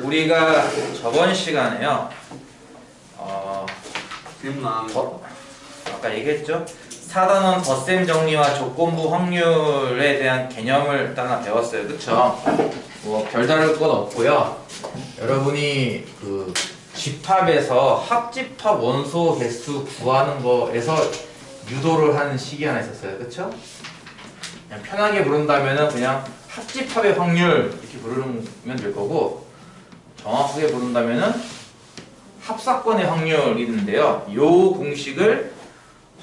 우리가 저번 시간에요. 아까 얘기했죠? 4단원 덧셈 정리와 조건부 확률에 대한 개념을 일단 하나 배웠어요. 그쵸? 뭐 별다를 것 없고요. 여러분이 그 집합에서 합집합 원소 개수 구하는 거에서 유도를 하는 식이 하나 있었어요. 그쵸? 그냥 편하게 부른다면은 그냥 합집합의 확률 이렇게 부르면 될 거고, 정확하게 부른다면은 합사건의 확률이 있는데요. 요 공식을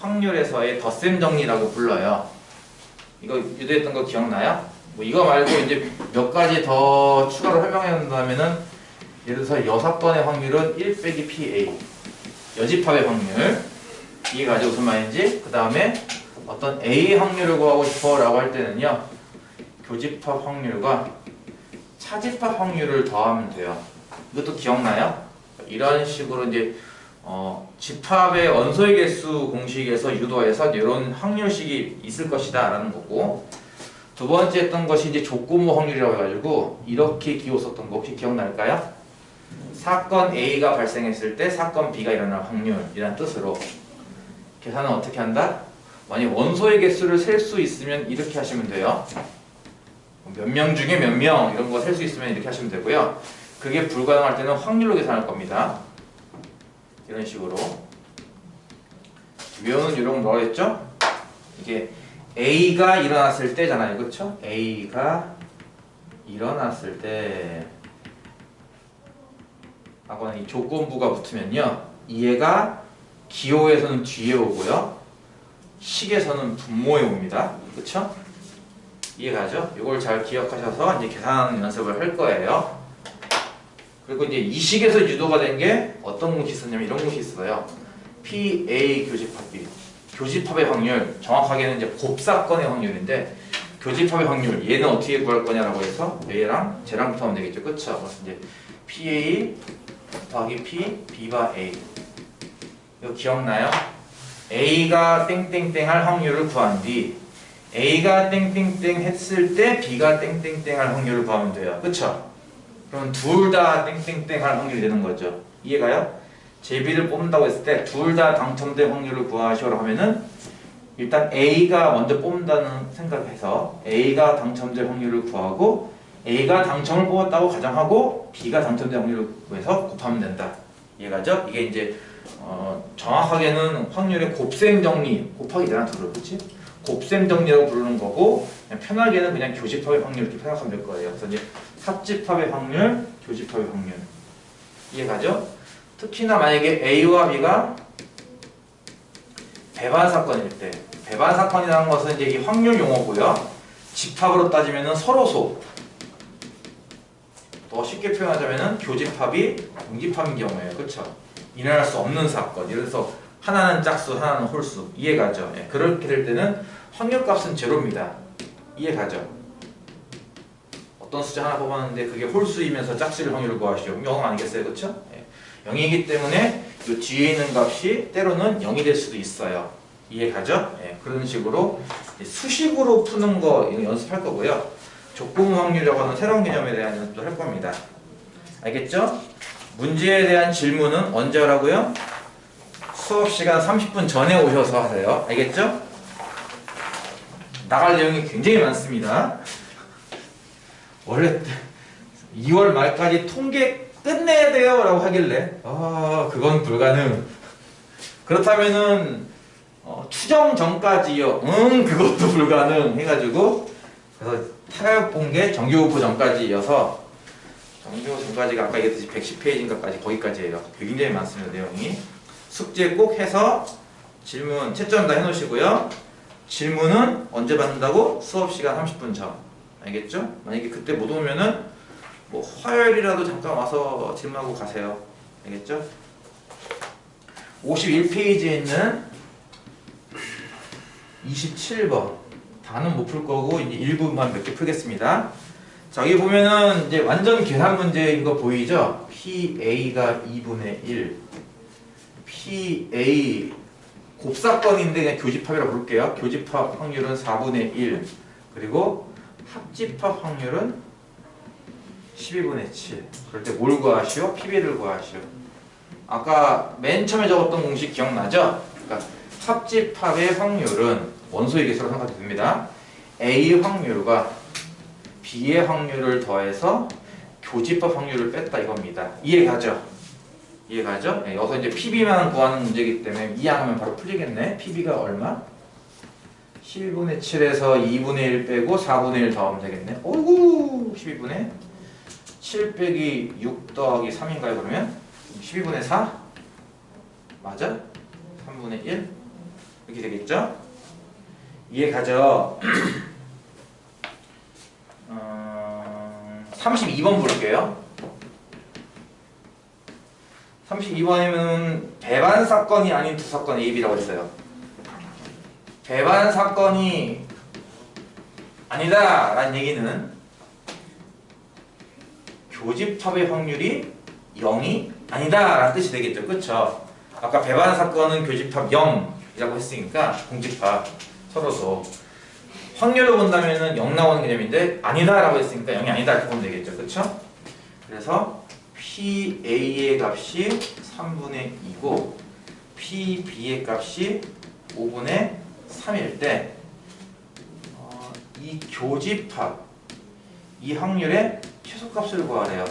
확률에서의 덧셈 정리라고 불러요. 이거 유도했던 거 기억나요? 뭐 이거 말고 이제 몇 가지 더 추가로 설명해 준다면은, 예를 들어서 여사건의 확률은 1 빼기 PA, 여집합의 확률. 이게 가지고 무슨 말인지, 그 다음에 어떤 A 확률을 구하고 싶어 라고 할 때는요, 교집합 확률과 차집합 확률을 더하면 돼요. 이것도 기억나요? 이런 식으로 이제 집합의 원소의 개수 공식에서 유도해서 이런 확률식이 있을 것이다 라는 거고, 두 번째 했던 것이 이제 조건부 확률이라고 해가지고 이렇게 기호썼던 거 혹시 기억날까요? 사건 A가 발생했을 때 사건 B가 일어날 확률이라는 뜻으로 계산은 어떻게 한다? 만약 원소의 개수를 셀 수 있으면 이렇게 하시면 돼요. 몇 명 중에 몇 명 이런 거 셀 수 있으면 이렇게 하시면 되고요. 그게 불가능할 때는 확률로 계산할 겁니다. 이런 식으로. 외우는 요령은 뭐라 했죠? 이게 A가 일어났을 때잖아요. 그렇죠? A가 일어났을 때 하고는 이 조건부가 붙으면요, 얘가 기호에서는 뒤에 오고요, 식에서는 분모에 옵니다. 그렇죠? 이해가죠? 이걸 잘 기억하셔서 이제 계산하는 연습을 할 거예요. 그리고 이제 이 식에서 유도가 된 게 어떤 공식이 있었냐면 이런 공식이 있어요. PA 교집합 B. 교집합의 확률, 정확하게는 이제 곱사건의 확률인데, 교집합의 확률, 얘는 어떻게 구할 거냐라고 해서 얘랑 쟤랑 붙으면 되겠죠. 그쵸? 그래서 이제 PA 더하기 P, B바 A. 이거 기억나요? A가 땡땡땡 할 확률을 구한 뒤 A가 땡땡땡 했을 때 B가 땡땡땡 할 확률을 구하면 돼요. 그쵸? 그럼 둘 다 땡땡땡 할 확률이 되는 거죠. 이해가요? 제비를 뽑는다고 했을 때 둘 다 당첨될 확률을 구하시오라고 하면은, 일단 A가 먼저 뽑는다는 생각해서 A가 당첨될 확률을 구하고, A가 당첨을 뽑았다고 가정하고 B가 당첨될 확률을 구해서 곱하면 된다. 이해가죠? 이게 이제 정확하게는 확률의 곱셈 정리, 곱하기 되나 둘을, 그치? 곱셈 정리라고 부르는 거고, 그냥 편하게는 그냥 교집합의 확률 이렇게 생각하면 될 거예요. 그래서 이제 합집합의 확률, 교집합의 확률. 이해가죠? 특히나 만약에 A와 B가 배반 사건일 때, 배반 사건이라는 것은 이제 이 확률 용어고요. 집합으로 따지면은 서로소. 더 쉽게 표현하자면은 교집합이 공집합인 경우예요. 그렇죠? 일어날 수 없는 사건. 예를 들어서 하나는 짝수, 하나는 홀수. 이해가죠? 예, 그렇게 될 때는 확률값은 제로입니다. 이해가죠? 어떤 숫자 하나 뽑았는데 그게 홀수이면서 짝수일 확률을 구하시오. 0 아니겠어요? 그렇죠? 예, 0이기 때문에 이 뒤에 있는 값이 때로는 0이 될 수도 있어요. 이해가죠? 예, 그런 식으로 수식으로 푸는 거 연습할 거고요. 조건부 확률이라고 하는 새로운 개념에 대한 연습도 할 겁니다. 알겠죠? 문제에 대한 질문은 언제 하라고요? 수업시간 30분 전에 오셔서 하세요. 알겠죠? 나갈 내용이 굉장히 많습니다. 원래 2월 말까지 통계 끝내야 돼요 라고 하길래 그건 불가능. 그렇다면은 추정 전까지요. 그것도 불가능 해가지고, 그래서 타협 본 게 정규분포 전까지여서, 정규분포 전까지가 아까 얘기했듯이 110페이지인가까지 거기까지예요. 굉장히 많습니다. 내용이. 숙제 꼭 해서 질문 채점 다 해놓으시고요. 질문은 언제 받는다고? 수업시간 30분 전. 알겠죠? 만약에 그때 못 오면은 뭐 화요일이라도 잠깐 와서 질문하고 가세요. 알겠죠? 51페이지에 있는 27번 다는 못 풀 거고 이제 일부만 몇 개 풀겠습니다. 자, 여기 보면은 이제 완전 계산 문제인 거 보이죠? PA가 2분의 1, PA 곱사건인데 그냥 교집합이라고 부를게요. 교집합 확률은 4분의 1, 그리고 합집합 확률은 12분의 7. 그럴 때 뭘 구하시오? PB를 구하시오. 아까 맨 처음에 적었던 공식 기억나죠? 그러니까 합집합의 확률은 원소의 개수로 생각이 됩니다. A 확률과 B의 확률을 더해서 교집합 확률을 뺐다 이겁니다. 이해가죠? 이해가죠? 네, 여기서 이제 PB만 구하는 문제이기 때문에 이해하면 바로 풀리겠네. PB가 얼마? 12분의 7에서 2분의 1 빼고 4분의 1 더하면 되겠네. 어이구 12분의 7 빼기 6 더하기 3인가요 그러면? 12분의 4? 맞아? 3분의 1? 이렇게 되겠죠? 이해가죠? 32번 볼게요. 32번이면 배반 사건이 아닌 두 사건 A, B라고 했어요. 배반 사건이 아니다 라는 얘기는 교집합의 확률이 0이 아니다 라는 뜻이 되겠죠. 그쵸? 아까 배반 사건은 교집합 0이라고 했으니까 공집합 서로도 확률로 본다면은 0 나오는 개념인데 아니다 라고 했으니까 0이 아니다 이렇게 보면 되겠죠. 그쵸? 그래서 PA의 값이 3분의 2고 PB의 값이 5분의 3일 때 이 교집합 이 확률의 최소값을 구하래요.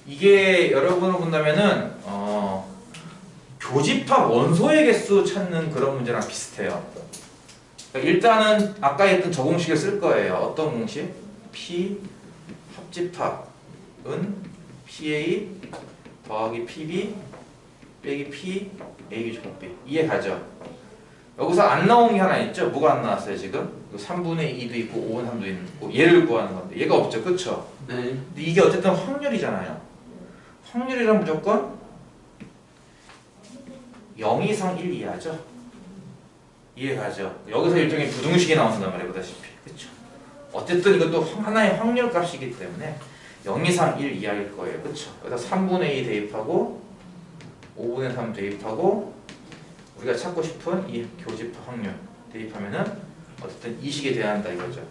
이게 여러분으로 본다면은 교집합 원소의 개수 찾는 그런 문제랑 비슷해요. 그러니까 일단은 아까 했던 저 공식을 쓸 거예요. 어떤 공식? P 합집합은 PA 더하기 PB 빼기 P A 제곱비. 이해가죠? 여기서 안 나온 게 하나 있죠? 뭐가 안 나왔어요 지금? 3분의 2도 있고 5분의 3도 있고 얘를 구하는 건데 얘가 없죠, 그쵸? 네. 근데 이게 어쨌든 확률이잖아요. 확률이란 무조건 0 이상 1 이하죠? 이해가죠? 여기서 일종의 부등식이 나온단 말이에요, 보다시피. 그쵸? 어쨌든 이것도 하나의 확률 값이기 때문에 0 이상 1 이하일 거예요, 그쵸? 여기다 3분의 2 대입하고 5분의 3 대입하고 우리가 찾고 싶은 이 교집합 확률 대입하면은 어쨌든 이 식이 돼야 한다 이거죠.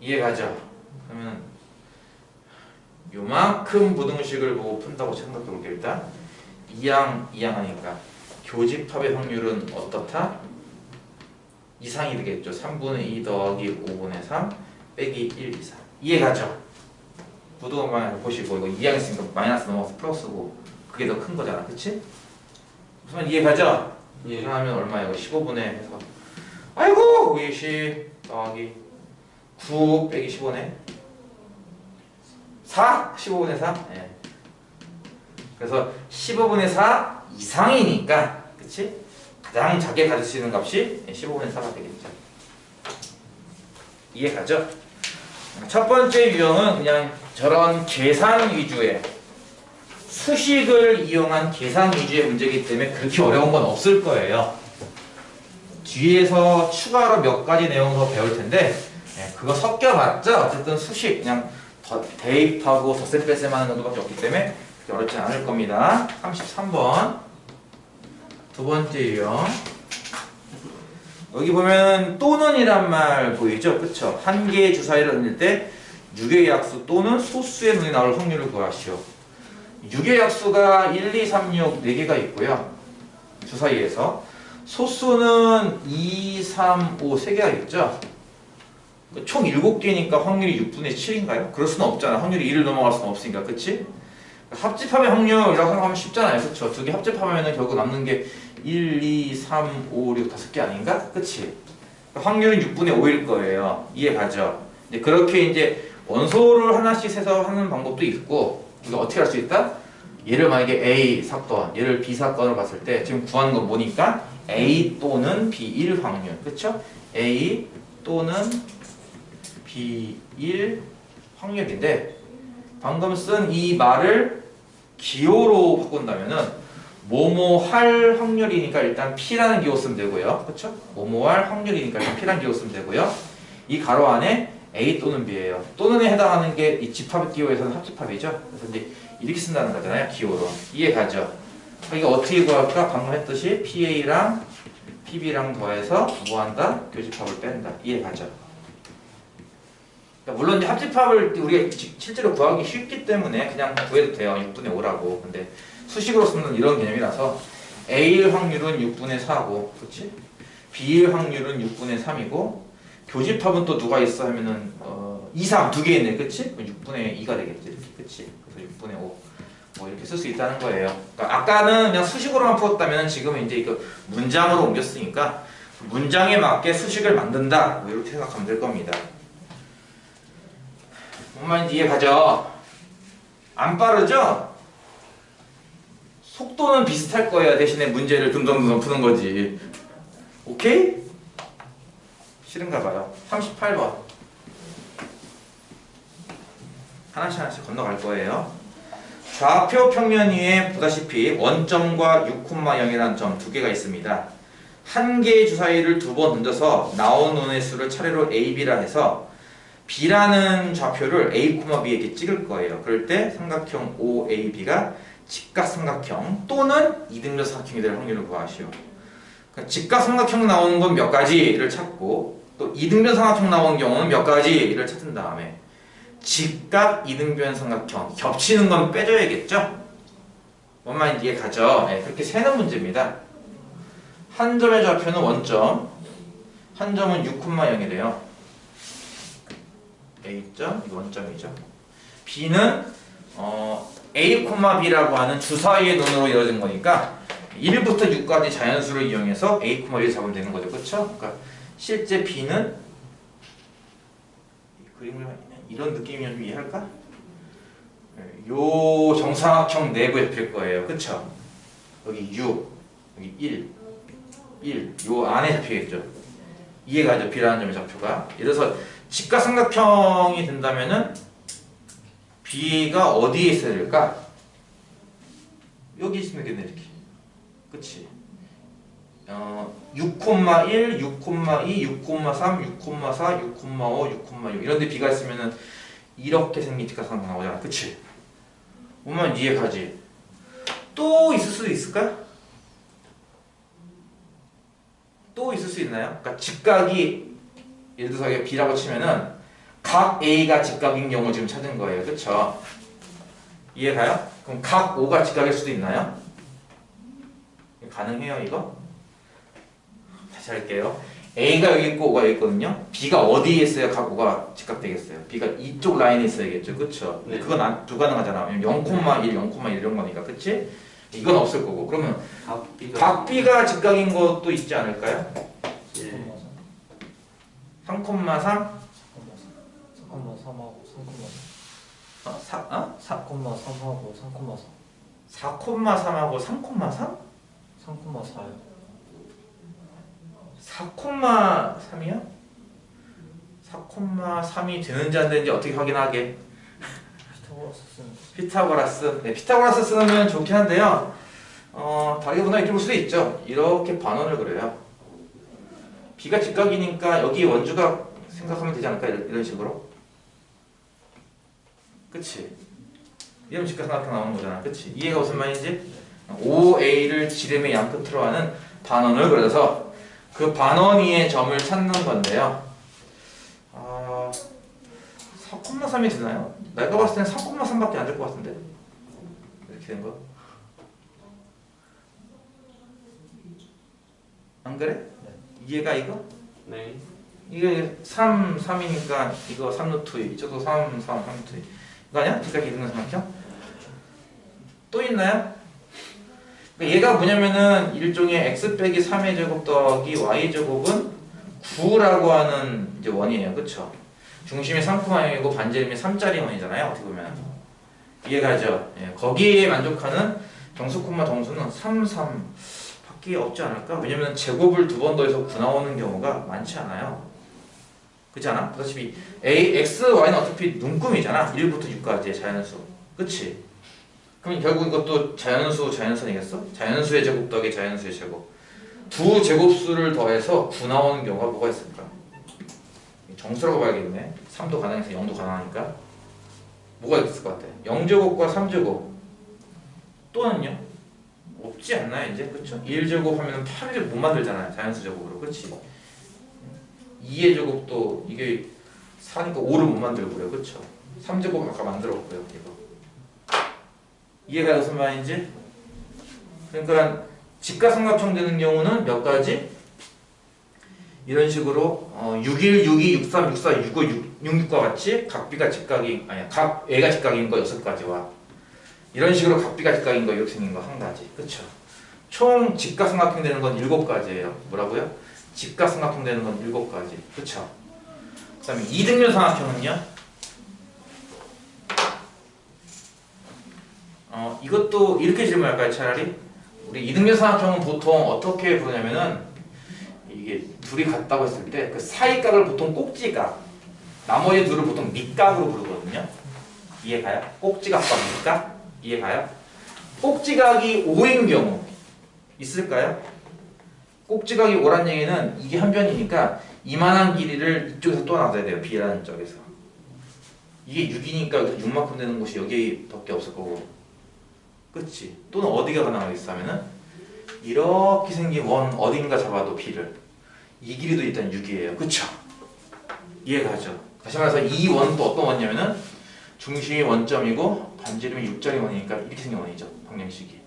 이해가죠? 그러면 요만큼 부등식을 보고 푼다고 생각해 볼게요. 일단 이항 하니까 교집합의 확률은 어떻다? 이상이 되겠죠. 3분의 2 더하기 5분의 3 빼기 1 이상. 이해가죠? 부등만 보시고 이거 이항 있으니까 마이너스 넘어가서 플러스고 그게 더 큰 거잖아, 그치? 무슨 이해가죠? 예. 하면 얼마예요? 15분의 해서 아이고 20 더하기 9 빼기 15네 4? 15분의 4? 예. 그래서 15분의 4 이상이니까 그치? 가장 작게 가질 수 있는 값이 15분의 4가 되겠죠. 이해가죠? 첫 번째 유형은 그냥 저런 계산 위주의 수식을 이용한 계산 위주의 문제이기 때문에 그렇게 어려운 건 없을 거예요. 뒤에서 추가로 몇 가지 내용 더 배울 텐데 그거 섞여봤자 어쨌든 수식 그냥 대입하고 덧셈 뺄셈 하는 정도밖에 없기 때문에 그렇게 어렵지 않을 겁니다. 33번 두 번째 유형 여기 보면 또는이란 말 보이죠? 그쵸? 한 개의 주사위를 얹을 때 6의 약수 또는 소수의 눈이 나올 확률을 구하시오. 6의 약수가 1, 2, 3, 6 4개가 있고요. 주사위에서 소수는 2, 3, 5 3개가 있죠. 총 7개니까 확률이 6분의 7인가요? 그럴 수는 없잖아. 확률이 1을 넘어갈 수는 없으니까. 그치? 합집합의 확률이라고 생각하면 쉽잖아요. 그쵸? 두 개 합집하면 결국 남는 게 1, 2, 3, 5, 6 5개 아닌가? 그치? 확률은 6분의 5일 거예요. 이해가죠? 이제 그렇게 이제 원소를 하나씩 세서 하는 방법도 있고 이거 어떻게 할 수 있다? 얘를 만약에 A 사건, 얘를 B 사건으로 봤을 때 지금 구하는 건 뭐니까? A 또는 B1 확률. 그쵸? A 또는 B1 확률인데 방금 쓴 이 말을 기호로 바꾼다면은 뭐뭐 할 확률이니까 일단 P라는 기호 쓰면 되고요. 그쵸? 뭐뭐 할 확률이니까 일단 P라는 기호 쓰면 되고요. 이 가로 안에 A 또는 B예요. 또는에 해당하는 게 이 집합 기호에서는 합집합이죠. 그래서 이제 이렇게 쓴다는 거잖아요. 기호로. 이해가죠? 이게 어떻게 구할까? 방금 했듯이 PA랑 PB랑 더해서 뭐 한다? 교집합을 뺀다. 이해가죠? 물론 이제 합집합을 우리가 실제로 구하기 쉽기 때문에 그냥 구해도 돼요. 6분의 5라고. 근데 수식으로 쓰는 이런 개념이라서 A일 확률은 6분의 4고, 그렇지? B일 확률은 6분의 3이고, 교집합은 또 누가 있어 하면은 2, 3 두 개 있네, 그렇지? 6분의 2가 되겠지, 이렇게, 그렇지? 그래서 6분의 5. 뭐 이렇게 쓸 수 있다는 거예요. 그러니까 아까는 그냥 수식으로만 풀었다면 지금은 이제 이거 문장으로 옮겼으니까 문장에 맞게 수식을 만든다. 뭐 이렇게 생각하면 될 겁니다. 뭔 말인지 이해 가죠? 안 빠르죠? 속도는 비슷할 거예요. 대신에 문제를 듬성듬성 푸는 거지. 오케이? 싫은가 봐요. 38번. 하나씩 하나씩 건너갈 거예요. 좌표 평면 위에 보다시피 원점과 6,0이라는 점 두 개가 있습니다. 한 개의 주사위를 두 번 던져서 나온 원의 수를 차례로 A, B라 해서 B라는 좌표를 A, B에게 찍을 거예요. 그럴 때 삼각형 OAB가 직각삼각형 또는 이등변 삼각형이 될 확률을 구하시오. 그러니까 직각삼각형 나오는 건 몇 가지를 찾고 또 이등변 삼각형 나오는 경우는 몇 가지를 찾은 다음에 직각 이등변 삼각형 겹치는 건 빼줘야겠죠? 뭔 말인지 이해 가죠? 네, 그렇게 세는 문제입니다. 한 점의 좌표는 원점, 한 점은 6,0이래요. A점, 이거 원점이죠. B는 A, B라고 하는 주사위의 논으로 이루어진 거니까 1부터 6까지 자연수를 이용해서 A, B를 잡으면 되는 거죠. 그렇죠? 그러니까 실제 B는 그림을 이런 느낌이면 좀 이해할까? 요 정사각형 내부에 잡힐 거예요. 그쵸? 여기 6, 여기 1, 요 안에 잡히겠죠. 이해가죠? B라는 점의 좌표가. 이래서 직각삼각형이 된다면은 B가 어디에 있어야 될까? 여기 있으면 되겠네, 이렇게. 그치? 6,1, 6,2, 6,3, 6,4, 6,5, 6,6 이런데 B가 있으면은 이렇게 생긴 직각삼각형 나오잖아. 그치? 보면 이해가지? 또 있을 수도 있을까? 또 있을 수 있나요? 그러니까 직각이 예를 들어서 이게 B라고 치면은 각 A가 직각인 경우 지금 찾은 거예요. 그쵸? 이해가요? 그럼 각 O가 직각일 수도 있나요? 가능해요, 이거? 다시 할게요. A가 여기 있고 O가 여기 있거든요. B가 어디에 있어야 각 O가 직각되겠어요? B가 이쪽 라인에 있어야겠죠. 그쵸? 네. 그건 불가능하잖아. 0,1, 0,1 이런 거니까. 그치? 이건 없을 거고. 그러면 각 B가 직각인 것도 있지 않을까요? 3,3? 4,3하고 3,4 4,3하고 3,4 4,3하고 3,3? 3,4요 4,3이요? 4,3이 되는지 안 되는지 어떻게 확인하게? 피타고라스 쓰는 피타고라스. 네, 피타고라스 쓰면 좋긴 한데요. 다르게 보나 이렇게 볼 수도 있죠. 이렇게 반원을 그려요. B가 직각이니까 여기 원주가 생각하면 되지 않을까? 이런 식으로. 그치? 이러면 직각삼각형 나오는 거잖아. 그치? 이해가 무슨 말인지? OA를 지름의 양 끝으로 하는 반원을 그려서 그 반원 위의 점을 찾는 건데요. 4,3이 되나요? 내가 봤을 때는 4,3밖에 안 될 것 같은데. 이렇게 된 거. 안 그래? 네. 이해가 이거? 네. 이게 3, 3이니까 이거 3루트 이쪽도 3, 3, 3루트 이거 아니야? 직각이 있는 삼각형? 또 있나요? 그러니까 얘가 뭐냐면은 일종의 x 빼기 3의 제곱 더하기 y 제곱은 9라고 하는 이제 원이에요. 그쵸? 중심이 3,0이고 반지름이 3짜리 원이잖아요. 어떻게 보면. 이해가죠? 예, 거기에 만족하는 정수, 정수는 3, 3 밖에 없지 않을까? 왜냐면 제곱을 두 번 더해서 9 나오는 경우가 많지 않아요. 그렇지 않아? 어차피 A, X, Y는 어차피 눈금이잖아. 1부터 6까지의 자연수. 그치? 그럼 결국 이것도 자연수이겠어? 자연수의 제곱 더하기 자연수의 제곱. 두 제곱수를 더해서 9 나오는 경우가 뭐가 있을까? 정수라고 봐야겠네. 3도 가능해서 0도 가능하니까. 뭐가 있을 것 같아? 0제곱과 3제곱. 또는요? 없지 않나요, 이제? 그쵸? 1제곱 하면 8을 못 만들잖아요. 자연수 제곱으로. 그치? 2의 제곱도 이게 4니까 5를 못 만들고요. 그쵸? 3제곱 아까 만들었고요. 이거. 이해가 무슨 말인지? 그러니까 직가삼각형 되는 경우는 몇 가지? 이런 식으로 61, 62, 63, 64, 65, 66과 같이 각 B가 직각인 아니야 각 A가 직각인 거 6가지와 이런 식으로 각 B가 직각인 거 이렇게 생긴 거 한 가지. 그쵸? 총 직가삼각형 되는 건 7가지예요. 뭐라고요? 직가삼각형 되는 건 7가지. 그쵸? 그 다음에 이등변 삼각형은요? 이것도 이렇게 질문할까요? 차라리 우리 이등변 삼각형은 보통 어떻게 부르냐면은 이게 둘이 같다고 했을 때 그 사이각을 보통 꼭지각, 나머지 둘을 보통 밑각으로 부르거든요. 이해가요? 꼭지각과 밑각 이해가요? 꼭지각이 5인 경우 있을까요? 꼭지각이 5란 얘기는 이게 한 변이니까 이만한 길이를 이쪽에서 또 놔둬야 돼요. B라는 쪽에서. 이게 6이니까 여기서 6만큼 되는 곳이 여기밖에 없을 거고. 그치? 또는 어디가 가능하겠어 하면은 이렇게 생긴 원 어딘가 잡아도 B를 이 길이도 일단 6이에요. 그쵸? 이해가죠? 다시 말해서 이 원은 또 어떤 원이냐면은 중심이 원점이고 반지름이 6짜리 원이니까 이렇게 생긴 원이죠. 방정식이.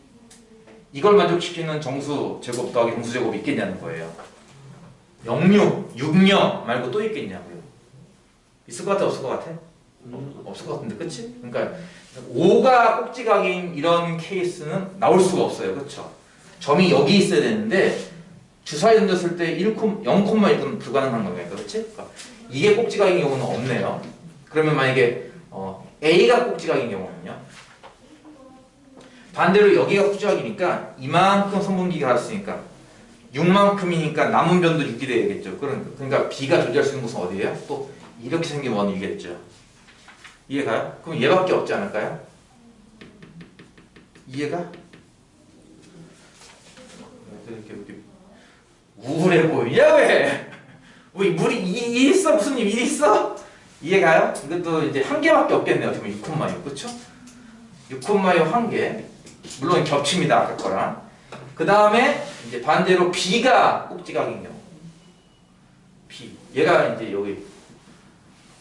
이걸 만족시키는 정수 제곱 더하기 정수 제곱이 있겠냐는 거예요. 06, 60 말고 또 있겠냐고요. 있을 것 같아? 없을 것 같아? 없을 것 같은데 그치? 그러니까 5가 꼭지각인 이런 케이스는 나올 수가 없어요. 그쵸? 점이 여기 있어야 되는데 주사위 던졌을 때 0,1은 불가능한 거예요. 그치? 그러니까 이게 꼭지각인 경우는 없네요. 그러면 만약에 A가 꼭지각인 경우는요. 반대로 여기가 꼭지각이니까 이만큼 선분기가 갔으니까 6만큼이니까 남은 변도 6이 되겠죠. 그러니까 B가 존재할 수 있는 곳은 어디예요? 또 이렇게 생긴 원이겠죠. 이해가요? 그럼 얘밖에 없지 않을까요? 이해가? 이렇게 우울해 보이냐 왜? 뭐 물이 이 있어? 무슨 일 있어? 이해가요? 이것도 이제 한 개밖에 없겠네요. 지금 6,6 그쵸? 6,6 한 개. 물론 겹칩니다. 아까 거랑. 그 다음에 이제 반대로 B가 꼭지각인 경우. B. 얘가 이제 여기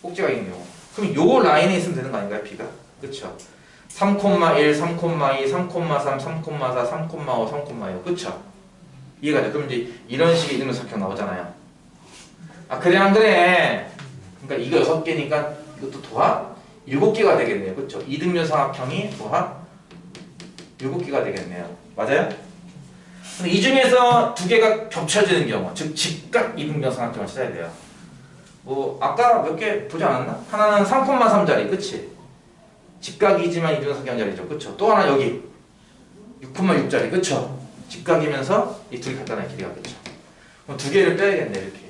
꼭지각인 경우. 그럼 요 라인에 있으면 되는 거 아닌가요? B가? 그쵸? 3,1, 3,2, 3,3, 3,4, 3,5, 3,6 그쵸? 이해가죠? 그럼 이제 이런 식의 이등변 삼각형 나오잖아요. 아 그래 안 그래? 그러니까 이거 6개니까 이것도 도합 7개가 되겠네요. 그쵸? 이등변 삼각형이 도합 7개가 되겠네요. 맞아요? 근데 이 중에서 두 개가 겹쳐지는 경우 즉 직각 이등변 삼각형을 찾아야 돼요. 뭐 아까 몇 개 보지 않았나? 하나는 3,3짜리 그치? 직각이지만 이등변 삼각형 자리죠. 그쵸? 또 하나 여기 6,6짜리 그쵸? 직각이면서 이 둘이 간단하게 길이가겠죠. 그럼 두 개를 빼야겠네 이렇게.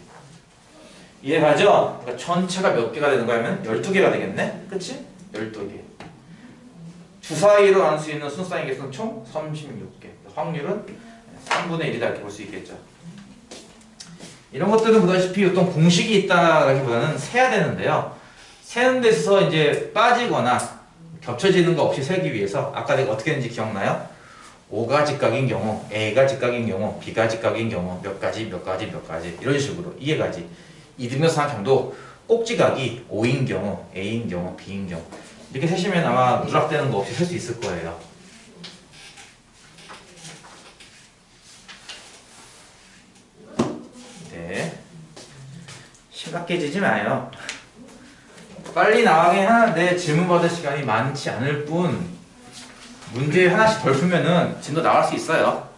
이해가죠? 그러니까 전체가 몇 개가 되는 거냐면 12개가 되겠네? 그치? 12개. 주사위로 나눌 수 있는 순서의 개수는 총 36개. 확률은 3분의 1이다 이렇게 볼 수 있겠죠. 이런 것들은 보다시피 어떤 공식이 있다라기보다는 세야 되는데요. 세는 데 있어서 이제 빠지거나 겹쳐지는 거 없이 세기 위해서 아까 내가 어떻게 했는지 기억나요? 5가 직각인 경우, A가 직각인 경우, B가 직각인 경우 몇 가지 이런 식으로 이해가지. 이등변 삼각형도 꼭지각이 5인 경우, A인 경우, B인 경우 이렇게 세시면 아마 누락되는 거 없이 셀 수 있을 거예요. 네, 심각해지지 마요. 빨리 나가긴 하는데 질문 받을 시간이 많지 않을 뿐 문제 하나씩 덜 풀면은 진도 나갈 수 있어요.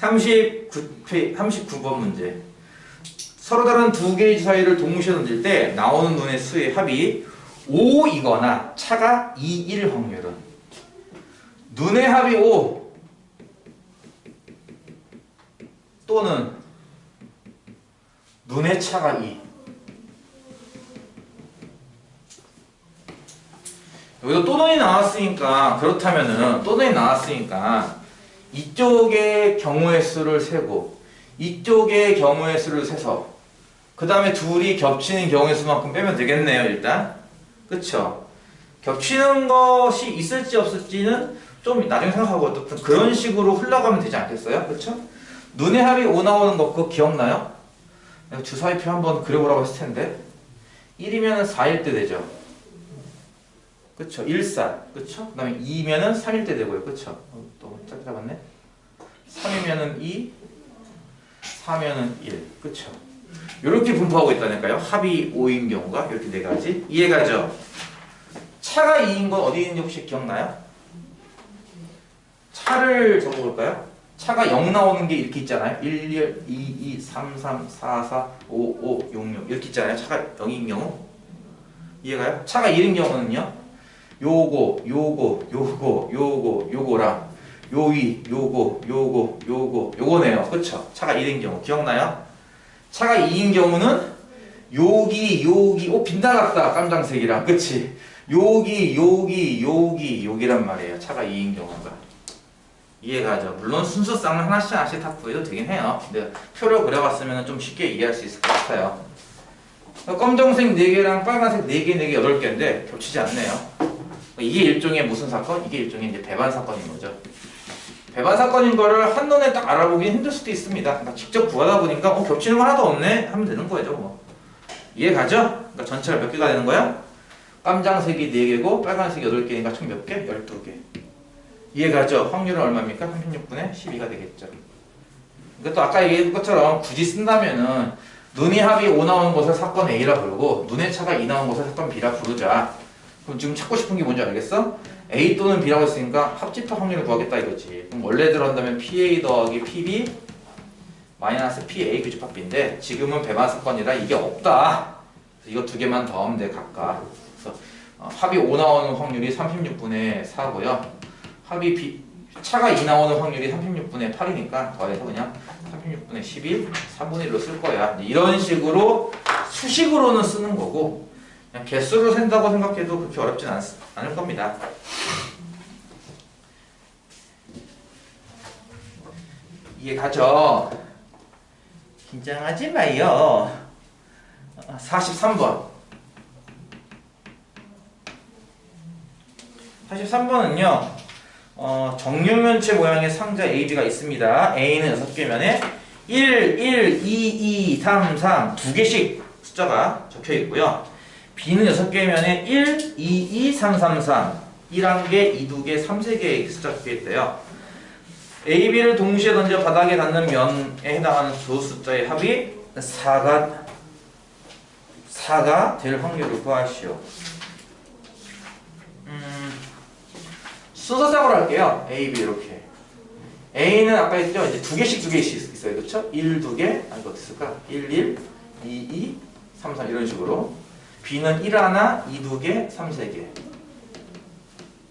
39번 문제. 서로 다른 두 개의 주사위를 동시에 던질 때 나오는 눈의 수의 합이 5이거나 차가 2일 확률은 눈의 합이 5 또는 눈의 차가 2. 여기서 또는이 나왔으니까 그렇다면은 또는이 나왔으니까 이쪽의 경우의 수를 세고 이쪽의 경우의 수를 세서 그 다음에 둘이 겹치는 경우의 수만큼 빼면 되겠네요. 일단 그쵸? 겹치는 것이 있을지 없을지는 좀 나중에 생각하고 어떻든 그런 식으로 흘러가면 되지 않겠어요? 그쵸? 눈의 합이 5 나오는 거 그거 기억나요? 내가 주사위표 한번 그려보라고 했을 텐데 1이면은 4일 때 되죠. 그쵸? 1, 4. 그쵸? 그 다음에 2면은 3일 때 되고요. 그쵸? 너무 짧게 잡았네. 3이면은 2, 4면은 1. 그쵸? 이렇게 분포하고 있다니까요. 합이 5인 경우가 이렇게 네 가지. 이해가죠? 차가 2인 건 어디 있는지 혹시 기억나요? 차를 적어볼까요? 차가 0 나오는 게 이렇게 있잖아요. 1, 1, 2, 2, 3, 3, 4, 4, 5, 5, 6, 6 이렇게 있잖아요. 차가 0인 경우. 이해가요? 차가 1인 경우는요. 요거랑 요거네요. 그쵸? 차가 1인 경우. 기억나요? 차가 2인 경우는 여기 빗나갔다. 깜장색이랑. 그치? 여기란 말이에요. 차가 2인 경우가. 이해가죠? 물론 순서상은 하나씩 다 구해도 되긴 해요. 근데 표로 그려봤으면 좀 쉽게 이해할 수 있을 것 같아요. 검정색 4개랑 빨간색 4개, 4개, 8개인데 겹치지 않네요. 이게 일종의 무슨 사건? 이게 일종의 이제 배반 사건인 거죠. 배반 사건인 거를 한눈에 딱 알아보기 힘들 수도 있습니다. 그러니까 직접 구하다 보니까 겹치는 거 하나도 없네 하면 되는 거죠. 뭐. 이해가죠? 그러니까 전체가 몇 개가 되는 거야? 깜장색이 4개고 빨간색이 8개니까 총 몇 개? 12개. 이해가죠? 확률은 얼마입니까? 36분의 12가 되겠죠. 그러니까 또 아까 얘기했던 것처럼 굳이 쓴다면은 눈의 합이 5 나오는 것을 사건 A라 부르고 눈의 차가 2 나오는 것을 사건 B라 부르자. 그럼 지금 찾고 싶은 게 뭔지 알겠어? A 또는 B라고 했으니까 합집합 확률을 구하겠다 이거지. 그럼 원래대로 한다면 PA 더하기 PB 마이너스 PA 교집합비인데 지금은 배반 사건이라 이게 없다. 그래서 이거 2개만 더하면 돼 각각. 그래서 합이 5 나오는 확률이 36분의 4고요. 합이 차가 2 나오는 확률이 36분의 8이니까 더해서 그냥 36분의 12, 3분의 1로 쓸 거야. 이런 식으로 수식으로는 쓰는 거고 그냥 개수로 센다고 생각해도 그렇게 어렵진 않을 겁니다. 이해가죠? 긴장하지 마요. 43번. 43번은요. 정육면체 모양의 상자 AB가 있습니다. A는 6개면에 1, 1, 2, 2, 3, 3 2개씩 숫자가 적혀 있고요. B는 6개면에 1, 2, 2, 3, 3, 3 1개, 2개, 3, 3개의 숫자 적혀 있대요. A, B를 동시에 던져 바닥에 닿는 면에 해당하는 두 숫자의 합이 4가 될 확률을 구하시오. 순서상으로 할게요. A, B 이렇게. A는 아까 했죠? 이제 2개씩 있어요. 그렇죠? 1, 2개. 이거 어떻게 쓸까? 1, 1, 2, 2, 3, 3 이런 식으로. B는 1 하나, 2, 2개, 3, 3개.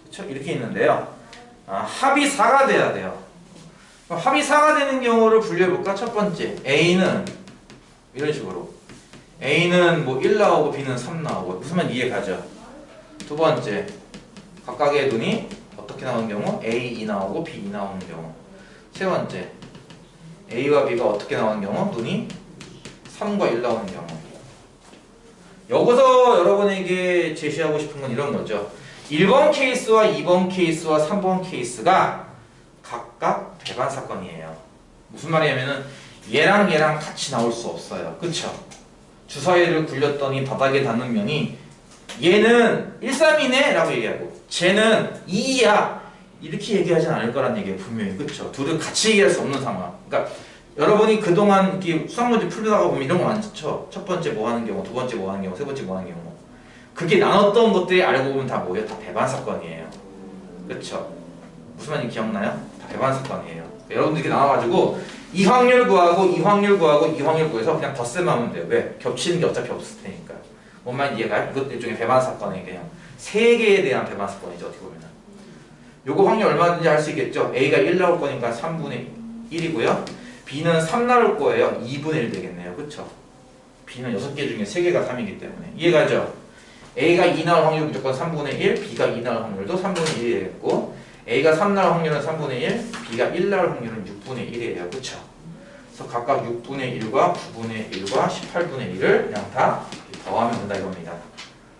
그렇죠? 이렇게 있는데요. 합이 4가 돼야 돼요. 그럼 합이 4가 되는 경우를 분류해 볼까? 첫 번째. A는 이런 식으로. A는 뭐 1 나오고 B는 3 나오고. 무슨 말 이해 가죠? 두 번째. 각각의 눈이 어떻게 나오는 경우? A, 2 나오고 B, 2 나오는 경우. 세 번째, A와 B가 어떻게 나오는 경우? 눈이 3과 1 나오는 경우. 여기서 여러분에게 제시하고 싶은 건 이런 거죠. 1번 케이스와 2번 케이스와 3번 케이스가 각각 배반 사건이에요. 무슨 말이냐면은 얘랑 같이 나올 수 없어요. 그쵸? 주사위를 굴렸더니 바닥에 닿는 면이 얘는 1, 3이네 라고 얘기하고 쟤는 2야 이렇게 얘기하진 않을 거란 얘기예요. 분명히. 그쵸? 둘을 같이 얘기할 수 없는 상황. 그러니까 여러분이 그동안 이렇게 수학 문제 풀다가 보면 이런 거 많죠? 첫 번째 뭐 하는 경우, 두 번째 뭐 하는 경우, 세 번째 뭐 하는 경우. 그게 나눴던 것들이 알고 보면 다 뭐예요? 다 배반 사건이에요. 그쵸? 무슨 말인지 기억나요? 다 배반 사건이에요. 여러분들이 나와가지고 이 확률 구하고 이 확률 구하고 이 확률 구해서 그냥 덧셈 하면 돼요. 왜? 겹치는 게 어차피 없을 테니까. 뭔 말인지 이해가요? 이것도 일종의 배반 사건이에요. 그냥 세 개에 대한 배반 사건이죠. 어떻게 보면. 요거 확률 얼마든지 할 수 있겠죠? A가 1 나올 거니까 3분의 1이고요. B는 3 나올 거예요. 2분의 1 되겠네요. 그쵸? B는 6개 중에 3개가 3이기 때문에. 이해가죠? A가 2 나올 확률은 무조건 3분의 1, B가 2 나올 확률도 3분의 1이 되겠고 A가 3 나올 확률은 3분의 1, B가 1 나올 확률은 6분의 1이에요. 그쵸? 그래서 각각 6분의 1과 9분의 1과 18분의 1을 그냥 다 더하면 된다 이겁니다.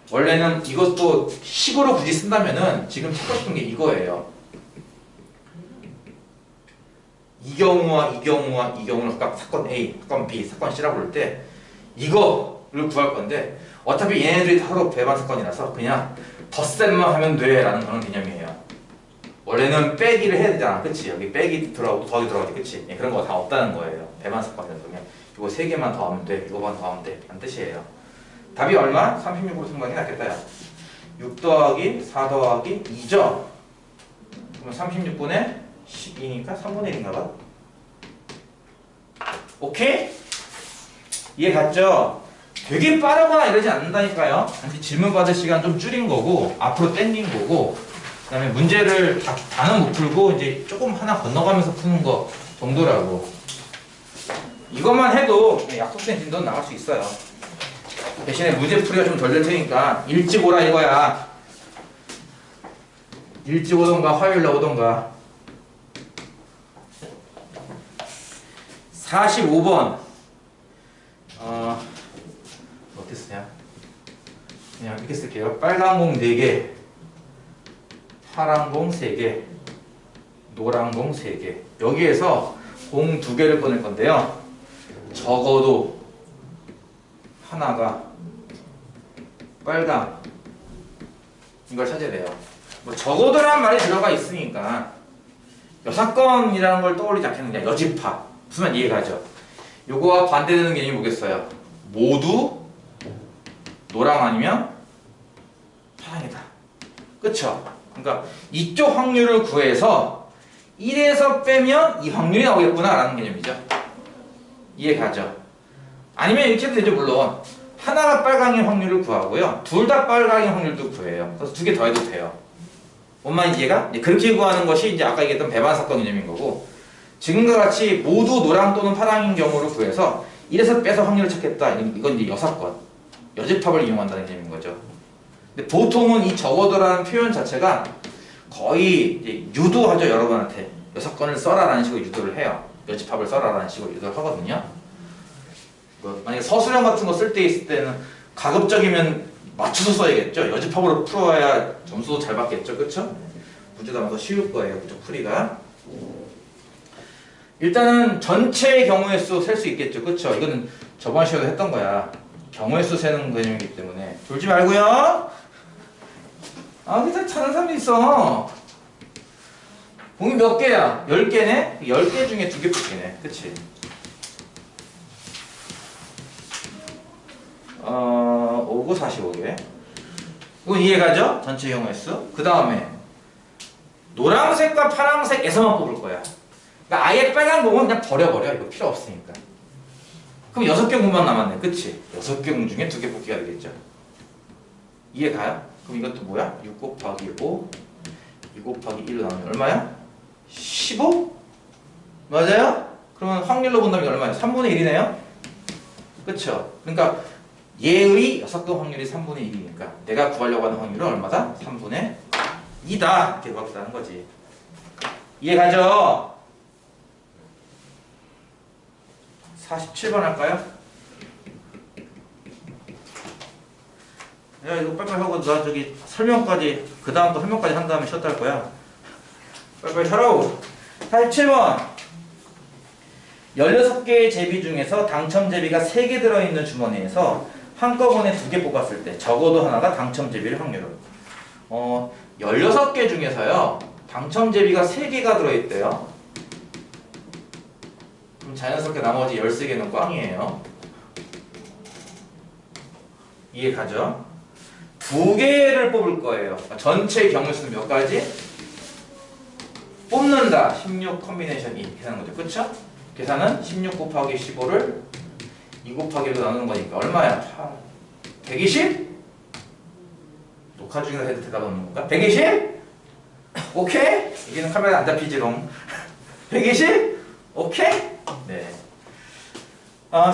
원래는 이것도 식으로 굳이 쓴다면은 지금 찾고 싶은 게 이거예요. 이 경우와 이 경우와 이 경우는 각각 사건 A, 사건 B, 사건 C라고 부를 때 이거를 구할 건데 어차피 얘네들이 서로 배반 사건이라서 그냥 덧셈만 하면 돼 라는 그런 개념이에요. 원래는 빼기를 해야 되잖아. 그치? 여기 빼기 들어가고 더하기 들어가지. 그치? 예, 그런 거 다 없다는 거예요. 배반 사건이라서 그냥 이거 3개만 더하면 돼. 이거만 더하면 돼. 라는 뜻이에요. 답이 얼마? 36으로 생각이 낫겠다. 야. 6 더하기 4 더하기 2죠? 그러면 36분의 12니까 3분의 1인가 봐. 오케이? 이해 갔죠? 되게 빠르거나 이러지 않는다니까요. 단지 질문 받을 시간 좀 줄인 거고 앞으로 당긴 거고 그 다음에 문제를 다는 못 풀고 이제 조금 하나 건너가면서 푸는 거 정도라고. 이것만 해도 약속된 진도는 나갈 수 있어요. 대신에 문제 풀이가 좀 덜 될 테니까 일찍 오라 이거야. 일찍 오던가 화요일날 오던가. 45번 어떻게 쓰냐? 그냥 이렇게 쓸게요. 빨간 공 4개, 파란 공 3개, 노란 공 3개. 여기에서 공 2개를 꺼낼 건데요. 적어도 하나가 빨강 이걸 찾아야 돼요. 뭐 적어도란 말이 들어가 있으니까 여사건이라는 걸 떠올리지 않겠느냐. 여집합 무슨 말 이해가죠? 요거와 반대되는 개념이 뭐겠어요? 모두 노랑 아니면 파랑이다. 그쵸? 그러니까 이쪽 확률을 구해서 1에서 빼면 이 확률이 나오겠구나 라는 개념이죠. 이해가죠? 아니면 이렇게 해도 되죠. 물론 하나가 빨강인 확률을 구하고요. 둘 다 빨강인 확률도 구해요. 그래서 2개 더해도 돼요. 뭔 말인지 이해가? 그렇게 구하는 것이 이제 아까 얘기했던 배반사건 개념인 거고, 지금과 같이 모두 노랑 또는 파랑인 경우를 구해서 1에서 빼서 확률을 찾겠다. 이건 이제 여사건, 여집합을 이용한다는 개념인 거죠. 근데 보통은 이 적어도라는 표현 자체가 거의 이제 유도하죠. 여러분한테 여사건을 써라라는 식으로 유도를 해요. 여집합을 써라라는 식으로 유도를 하거든요. 만약에 서술형 같은 거 쓸 때 있을 때는 가급적이면 맞춰서 써야겠죠. 여집합으로 풀어야 점수도 잘 받겠죠. 그쵸? 문제도 아마 더 쉬울 거예요. 그쵸? 풀이가. 일단은 전체의 경우의 수 셀 수 있겠죠. 그쵸? 이거는 저번 시간에 했던 거야. 경우의 수 세는 개념이기 때문에. 졸지 말고요. 아, 그냥 찾는 사람도 있어. 공이 몇 개야? 10개네? 10개 중에 2개 뽑기네. 그치? 5, 9, 45개. 이건 이해가죠? 전체 경우의 수. 그 다음에 노란색과 파란색에서만 뽑을 거야. 그러니까 아예 빨간 공은 그냥 버려버려. 이거 필요 없으니까. 그럼 6개 공만 남았네. 그치? 6개 공 중에 2개 뽑기가 되겠죠. 이해가요? 그럼 이것도 뭐야? 6 곱하기 5, 2 곱하기 1로 나누면 얼마야? 15? 맞아요? 그러면 확률로 본다면 얼마야? 3분의 1이네요? 그쵸? 그러니까 얘의 6개 확률이 3분의 1이니까 내가 구하려고 하는 확률은 얼마다? 3분의 2다. 이렇게 구하겠다는 거지. 이해가죠? 47번 할까요? 야, 이거 빨리빨리 하고 나 저기 설명까지, 그 다음 또 설명까지 한 다음에 쉬었다 할 거야. 빨리빨리 하라고. 47번. 16개의 제비 중에서 당첨 제비가 3개 들어있는 주머니에서 한꺼번에 2개 뽑았을 때 적어도 하나가 당첨 제비를 확률을. 16개 중에서요. 당첨 제비가 3개가 들어있대요. 그럼 자연스럽게 나머지 13개는 꽝이에요. 이해 가죠? 2개를 뽑을 거예요. 전체 경우 수는 몇 가지? 뽑는다. 16 컨비네이션 2 계산한 거죠. 그쵸? 계산은 16 곱하기 15를 2 곱하기 1로 나누는 거니까 얼마야? 120? 녹화 중이라 해도 대답 없는 건가? 120? 오케이? 여기는 카메라에 안 잡히지롱. 120? 오케이? 네.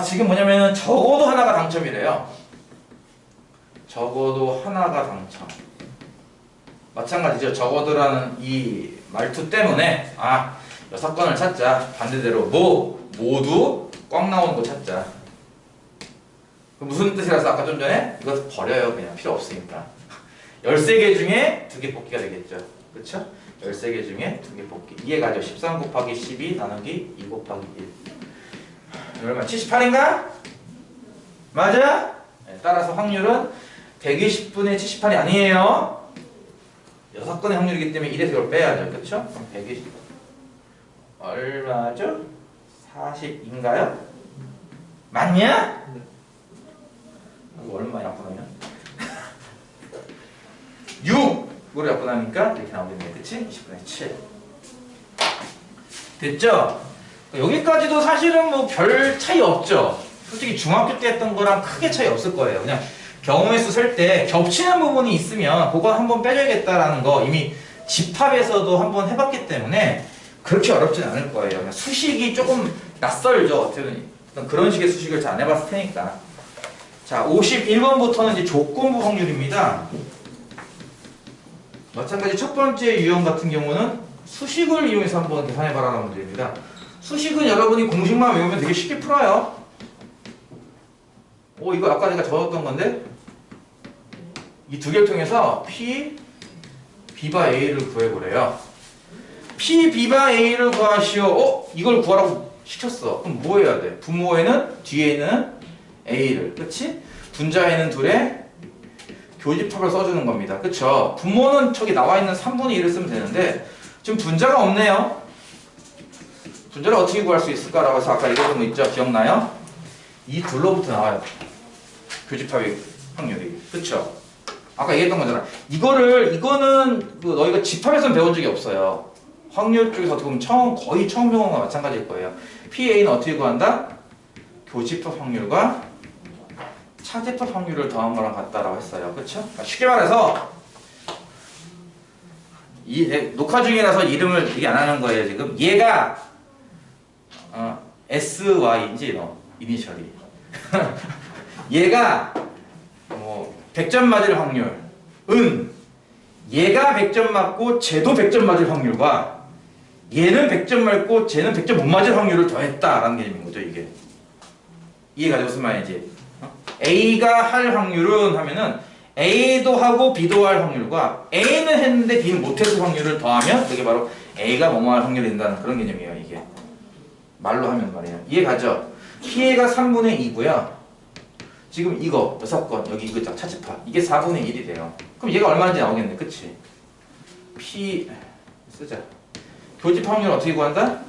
지금 뭐냐면 적어도 하나가 당첨이래요. 적어도 하나가 당첨. 마찬가지죠. 적어도라는 이 말투 때문에 6건을 찾자. 반대대로 모두 꽝 나오는 거 찾자. 무슨 뜻이라서 아까 좀 전에 이거 버려요. 그냥 필요 없으니까. 13개 중에 2개 뽑기가 되겠죠. 그쵸? 13개 중에 2개 뽑기. 이해가죠? 13 곱하기 12 나누기 2 곱하기 1. 얼마? 78인가? 맞아? 네, 따라서 확률은 120분의 78이 아니에요. 6건의 확률이기 때문에 1에서 이걸 빼야죠. 그쵸? 그럼 120 얼마죠? 40인가요? 맞냐? 네. 이거 얼마 약분하면? 6으로 약분하니까 이렇게 나오겠네. 그치? 20분의 7 됐죠? 여기까지도 사실은 뭐 별 차이 없죠? 솔직히 중학교 때 했던 거랑 크게 차이 없을 거예요. 그냥 경우의 수 셀 때 겹치는 부분이 있으면 그거 한번 빼줘야겠다라는 거 이미 집합에서도 한번 해봤기 때문에 그렇게 어렵진 않을 거예요. 그냥 수식이 조금 낯설죠. 어쨌든 그런 식의 수식을 잘 안 해봤을 테니까. 자, 51번부터는 이제 조건부 확률입니다. 마찬가지 첫 번째 유형 같은 경우는 수식을 이용해서 한번 계산해봐라는 문제입니다. 수식은 여러분이 공식만 외우면 되게 쉽게 풀어요. 이거 아까 내가 적었던 건데 이 두 개를 통해서 P, B바 A를 구해보래요. P, B바 A를 구하시오. 이걸 구하라고 시켰어. 그럼 뭐 해야 돼? 분모에는 뒤에 있는 A를, 그치? 분자에는 둘의 교집합을 써주는 겁니다. 그쵸? 분모는 저기 나와 있는 3분의 1을 쓰면 되는데 지금 분자가 없네요. 분자를 어떻게 구할 수 있을까라고 해서 아까 얘기했던 거 있죠? 기억나요? 이 둘로부터 나와요. 교집합의 확률이. 그쵸? 아까 얘기했던 거잖아. 이거는 너희가 집합에서는 배운 적이 없어요. 확률 쪽에서 어떻게 보면 거의 처음 배운 거와 마찬가지일 거예요. PA는 어떻게 구한다? 교집합 확률과 차집합 확률을 더한 거랑 같다라고 했어요. 그쵸? 그러니까 쉽게 말해서 녹화 중이라서 이름을 얘기 안 하는 거예요. 지금 얘가 SY인지 이니셜이 얘가 100점 맞을 확률은 얘가 100점 맞고 쟤도 100점 맞을 확률과 얘는 100점 맞고 쟤는 100점 못 맞을 확률을 더했다라는 개념인 거죠. 이게 이해가 돼? 무슨 말인지. A가 할 확률은 하면은 A도 하고 B도 할 확률과 A는 했는데 B는 못했을 확률을 더하면 그게 바로 A가 뭐뭐 할 확률이 된다는 그런 개념이에요. 이게 말로 하면 말이에요. 이해가죠? PA가 3분의 2고요. 지금 이거 6건 여기 이거 있잖아. 차집합 이게 4분의 1이 돼요. 그럼 얘가 얼마인지 나오겠네. 그치? P 쓰자. 교집 확률 어떻게 구한다?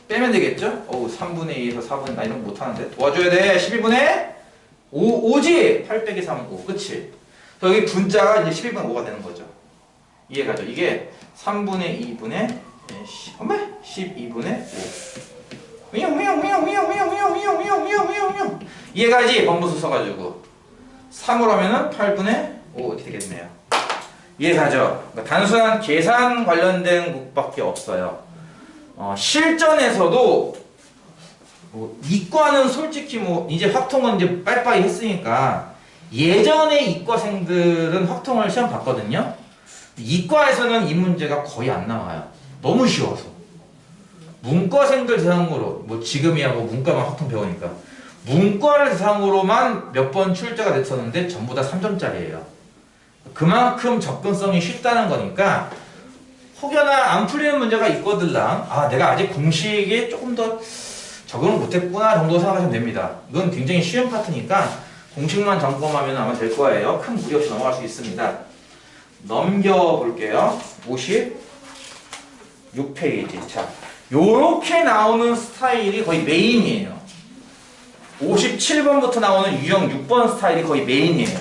빼면 되겠죠? 3분의 2에서 4분의 나 이런 거 못하는데 도와줘야 돼. 11분의 5지? 8 빼기 3은 5 그치? 여기 분자가 이제 11분의 5가 되는 거죠. 이해가죠? 이게 3분의 2분의 12분의 5 이해가지? 번부수 써가지고 3으로 하면은 8분의 5 이렇게 되겠네요. 이해가죠? 그러니까 단순한 계산 관련된 것밖에 없어요. 실전에서도 이과는 솔직히 이제 확통은 이제 빨리빨리 했으니까 예전에 이과생들은 확통을 시험 봤거든요. 이과에서는 이 문제가 거의 안 나와요. 너무 쉬워서. 문과생들 대상으로 지금이야 문과만 확통 배우니까 문과를 대상으로만 몇 번 출제가 됐었는데 전부 다 3점짜리예요. 그만큼 접근성이 쉽다는 거니까 혹여나 안 풀리는 문제가 있거들랑 내가 아직 공식에 조금 더 적응을 못했구나 정도 생각하시면 됩니다. 이건 굉장히 쉬운 파트니까 공식만 점검하면 아마 될 거예요. 큰 무리 없이 넘어갈 수 있습니다. 넘겨볼게요. 56페이지. 자, 요렇게 나오는 스타일이 거의 메인이에요. 57번부터 나오는 유형 6번 스타일이 거의 메인이에요.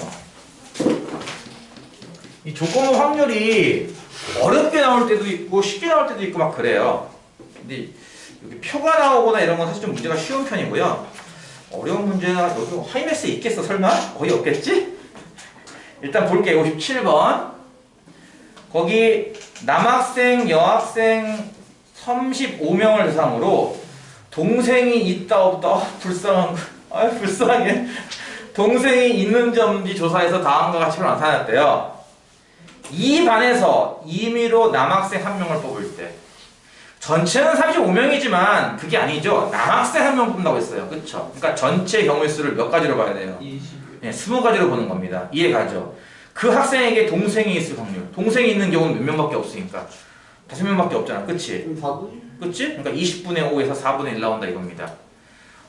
이 조건부 확률이 어렵게 나올 때도 있고 쉽게 나올 때도 있고 막 그래요. 근데 여기 표가 나오거나 이런 건 사실 좀 문제가 쉬운 편이고요. 어려운 문제나 여기 하이맥스 있겠어 설마? 거의 없겠지? 일단 볼게요. 57번 거기 남학생, 여학생 35명을 대상으로 동생이 있다 없다 불쌍한 거 불쌍해 동생이 있는지 없는지 조사해서 다음과 같이 나타났대요. 이 반에서 임의로 남학생 1명을 뽑을 때 전체는 35명이지만 그게 아니죠. 남학생 1명 뽑는다고 했어요. 그쵸? 그러니까 전체 경우의 수를 몇 가지로 봐야 돼요? 20가지로 보는 겁니다. 이해가죠? 그 학생에게 동생이 있을 확률 동생이 있는 경우는 몇 명밖에 없으니까 5명밖에 없잖아. 그치? 그럼 4분의 1? 그치? 그러니까 20분의 5에서 4분의 1 나온다 이겁니다.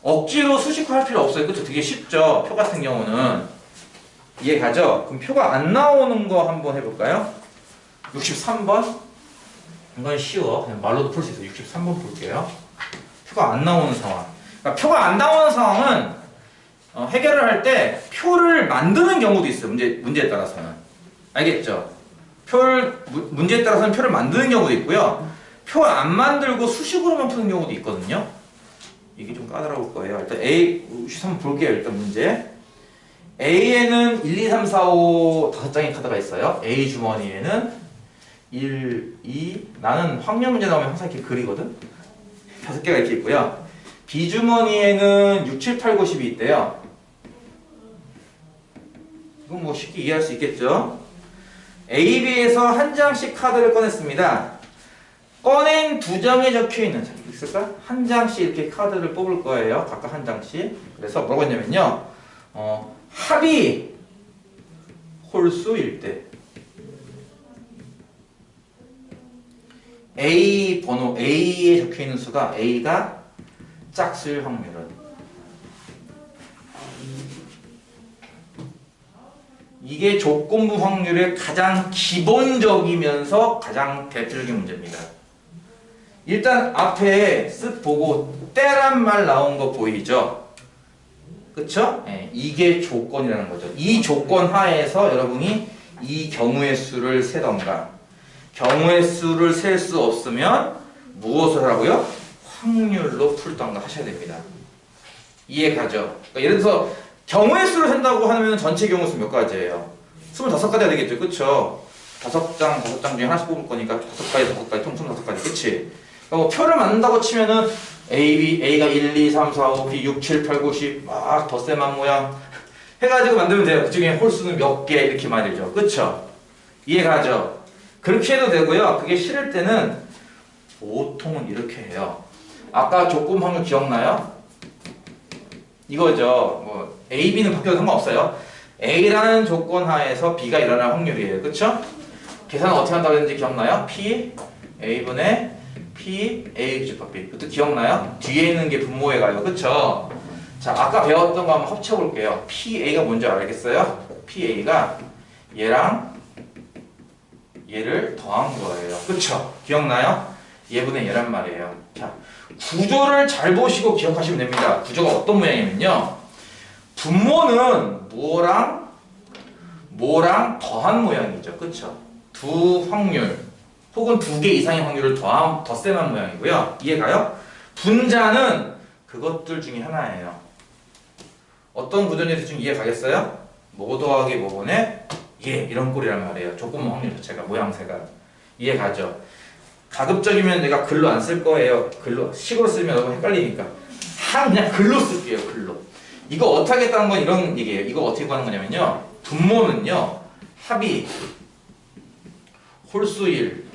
억지로 수식할 필요 없어요. 그쵸? 되게 쉽죠? 표 같은 경우는. 이해가죠? 그럼 표가 안 나오는 거 한번 해볼까요? 63번? 이건 쉬워. 그냥 말로도 풀 수 있어요. 63번 볼게요. 표가 안 나오는 상황. 그러니까 표가 안 나오는 상황은 해결을 할 때 표를 만드는 경우도 있어요. 문제에 따라서는. 알겠죠? 문제에 따라서는 표를 만드는 경우도 있고요. 표 안 만들고 수식으로만 푸는 경우도 있거든요. 이게 좀 까다로울 거예요. 일단 A, 한번 볼게요. 일단 문제. A에는 1, 2, 3, 4, 5 5장의 카드가 있어요. A 주머니에는 1, 2 나는 확률 문제 나오면 항상 이렇게 그리거든. 5개가 이렇게 있고요. B 주머니에는 6, 7, 8, 9, 10이 있대요. 이건 뭐 쉽게 이해할 수 있겠죠? A, B에서 한 장씩 카드를 꺼냈습니다. 꺼낸 두 장에 적혀있는 자, 있을까? 한 장씩 이렇게 카드를 뽑을 거예요. 각각 한 장씩. 그래서 뭐라고 했냐면요. 합이 홀수일 때 A 번호 A에 적혀있는 수가 A가 짝수일 확률은 이게 조건부 확률의 가장 기본적이면서 가장 대표적인 문제입니다. 일단 앞에 쓱 보고 때란 말 나온 거 보이죠? 그쵸? 네, 이게 조건이라는 거죠. 이 조건 하에서 여러분이 이 경우의 수를 세던가 경우의 수를 셀 수 없으면 무엇을 하라고요? 확률로 풀던가 하셔야 됩니다. 이해 가죠? 그러니까 예를 들어서 경우의 수를 센다고 하면 전체 경우 수 몇 가지예요? 25가지가 되겠죠. 그쵸? 5장 중에 하나씩 뽑을 거니까 5가지, 총 25가지. 그치? 그러니까 표를 만든다고 치면은 A가 1, 2, 3, 4, 5, B 6, 7, 8, 9, 10 막 덧셈한 모양 해가지고 만들면 돼요. 그 중에 홀수는 몇 개 이렇게 말이죠. 그쵸? 이해가죠? 그렇게 해도 되고요. 그게 싫을 때는 보통은 이렇게 해요. 아까 조건 확률 기억나요? 이거죠. 뭐 A, B는 바뀌어도 상관없어요. A라는 조건 하에서 B가 일어날 확률이에요. 그쵸? 계산은 어떻게 한다고 했는지 기억나요? P A분의 P A 규집합비. 그것도 기억나요? 뒤에 있는 게 분모에 가요. 그쵸? 자, 아까 배웠던 거 한번 합쳐볼게요. P A가 뭔지 알겠어요? P A가 얘랑 얘를 더한 거예요. 그쵸? 기억나요? 얘분의 얘란 말이에요. 자, 구조를 잘 보시고 기억하시면 됩니다. 구조가 어떤 모양이냐면요. 분모는 뭐랑 더한 모양이죠. 그쵸? 두 확률 혹은 두 개 이상의 확률을 덧셈한 모양이고요. 이해가요? 분자는 그것들 중에 하나예요. 어떤 구조인지 좀 이해 가겠어요? 뭐 더하기 뭐분의 예 이런 꼴이란 말이에요. 조건부 확률 자체가 모양새가 이해 가죠? 가급적이면 내가 글로 안 쓸 거예요. 글로 식으로 쓰면 너무 헷갈리니까 그냥 글로 쓸게요. 글로. 이거 어떻게 하겠다는 건 이런 얘기예요. 이거 어떻게 구하는 거냐면요. 분모는요. 합이 홀수일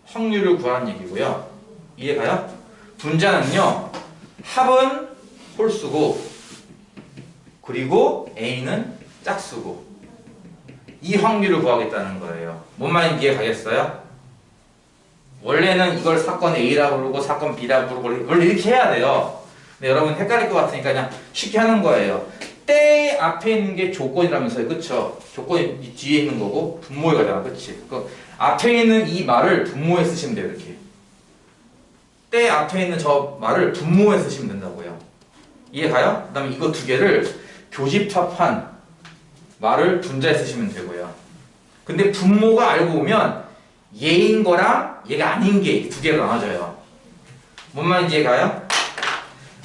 확률을 구하는 얘기고요. 이해가요? 분자는요. 합은 홀수고 그리고 A는 짝수고 이 확률을 구하겠다는 거예요. 뭔 말인지 이해 가겠어요? 원래는 이걸 사건 A라고 부르고 사건 B라고 부르고 원래 이렇게 해야 돼요. 근데 여러분 헷갈릴 것 같으니까 그냥 쉽게 하는 거예요. 때 앞에 있는 게 조건이라면서요. 그쵸? 조건이 뒤에 있는 거고 분모에 가잖아. 그치? 그 앞에 있는 이 말을 분모에 쓰시면 돼요. 이렇게. 때 앞에 있는 저 말을 분모에 쓰시면 된다고요. 이해가요? 그 다음에 이거 두 개를 교집합한 말을 분자에 쓰시면 되고요. 근데 분모가 알고 보면 얘인 거랑 얘가 아닌 게 두 개로 나눠져요. 뭔 말인지 이해가요?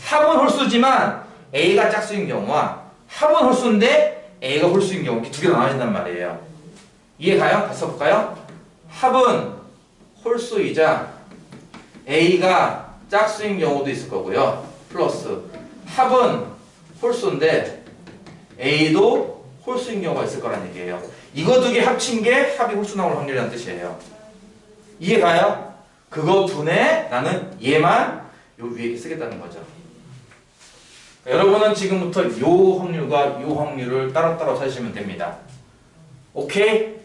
합은 홀수지만 A가 짝수인 경우와 합은 홀수인데 A가 홀수인 경우 이렇게 두 개로 나눠진단 말이에요. 이해가요? 다시 써볼까요? 합은 홀수이자 A가 짝수인 경우도 있을 거고요. 플러스 합은 홀수인데 A도 홀수인 경우가 있을 거란 얘기예요. 이거 두 개 합친 게 합이 홀수 나올 확률이라는 뜻이에요. 이해가요? 그거 분해 나는 얘만 요 위에 쓰겠다는 거죠. 여러분은 지금부터 요 확률과 요 확률을 따로따로 찾으시면 됩니다. 오케이?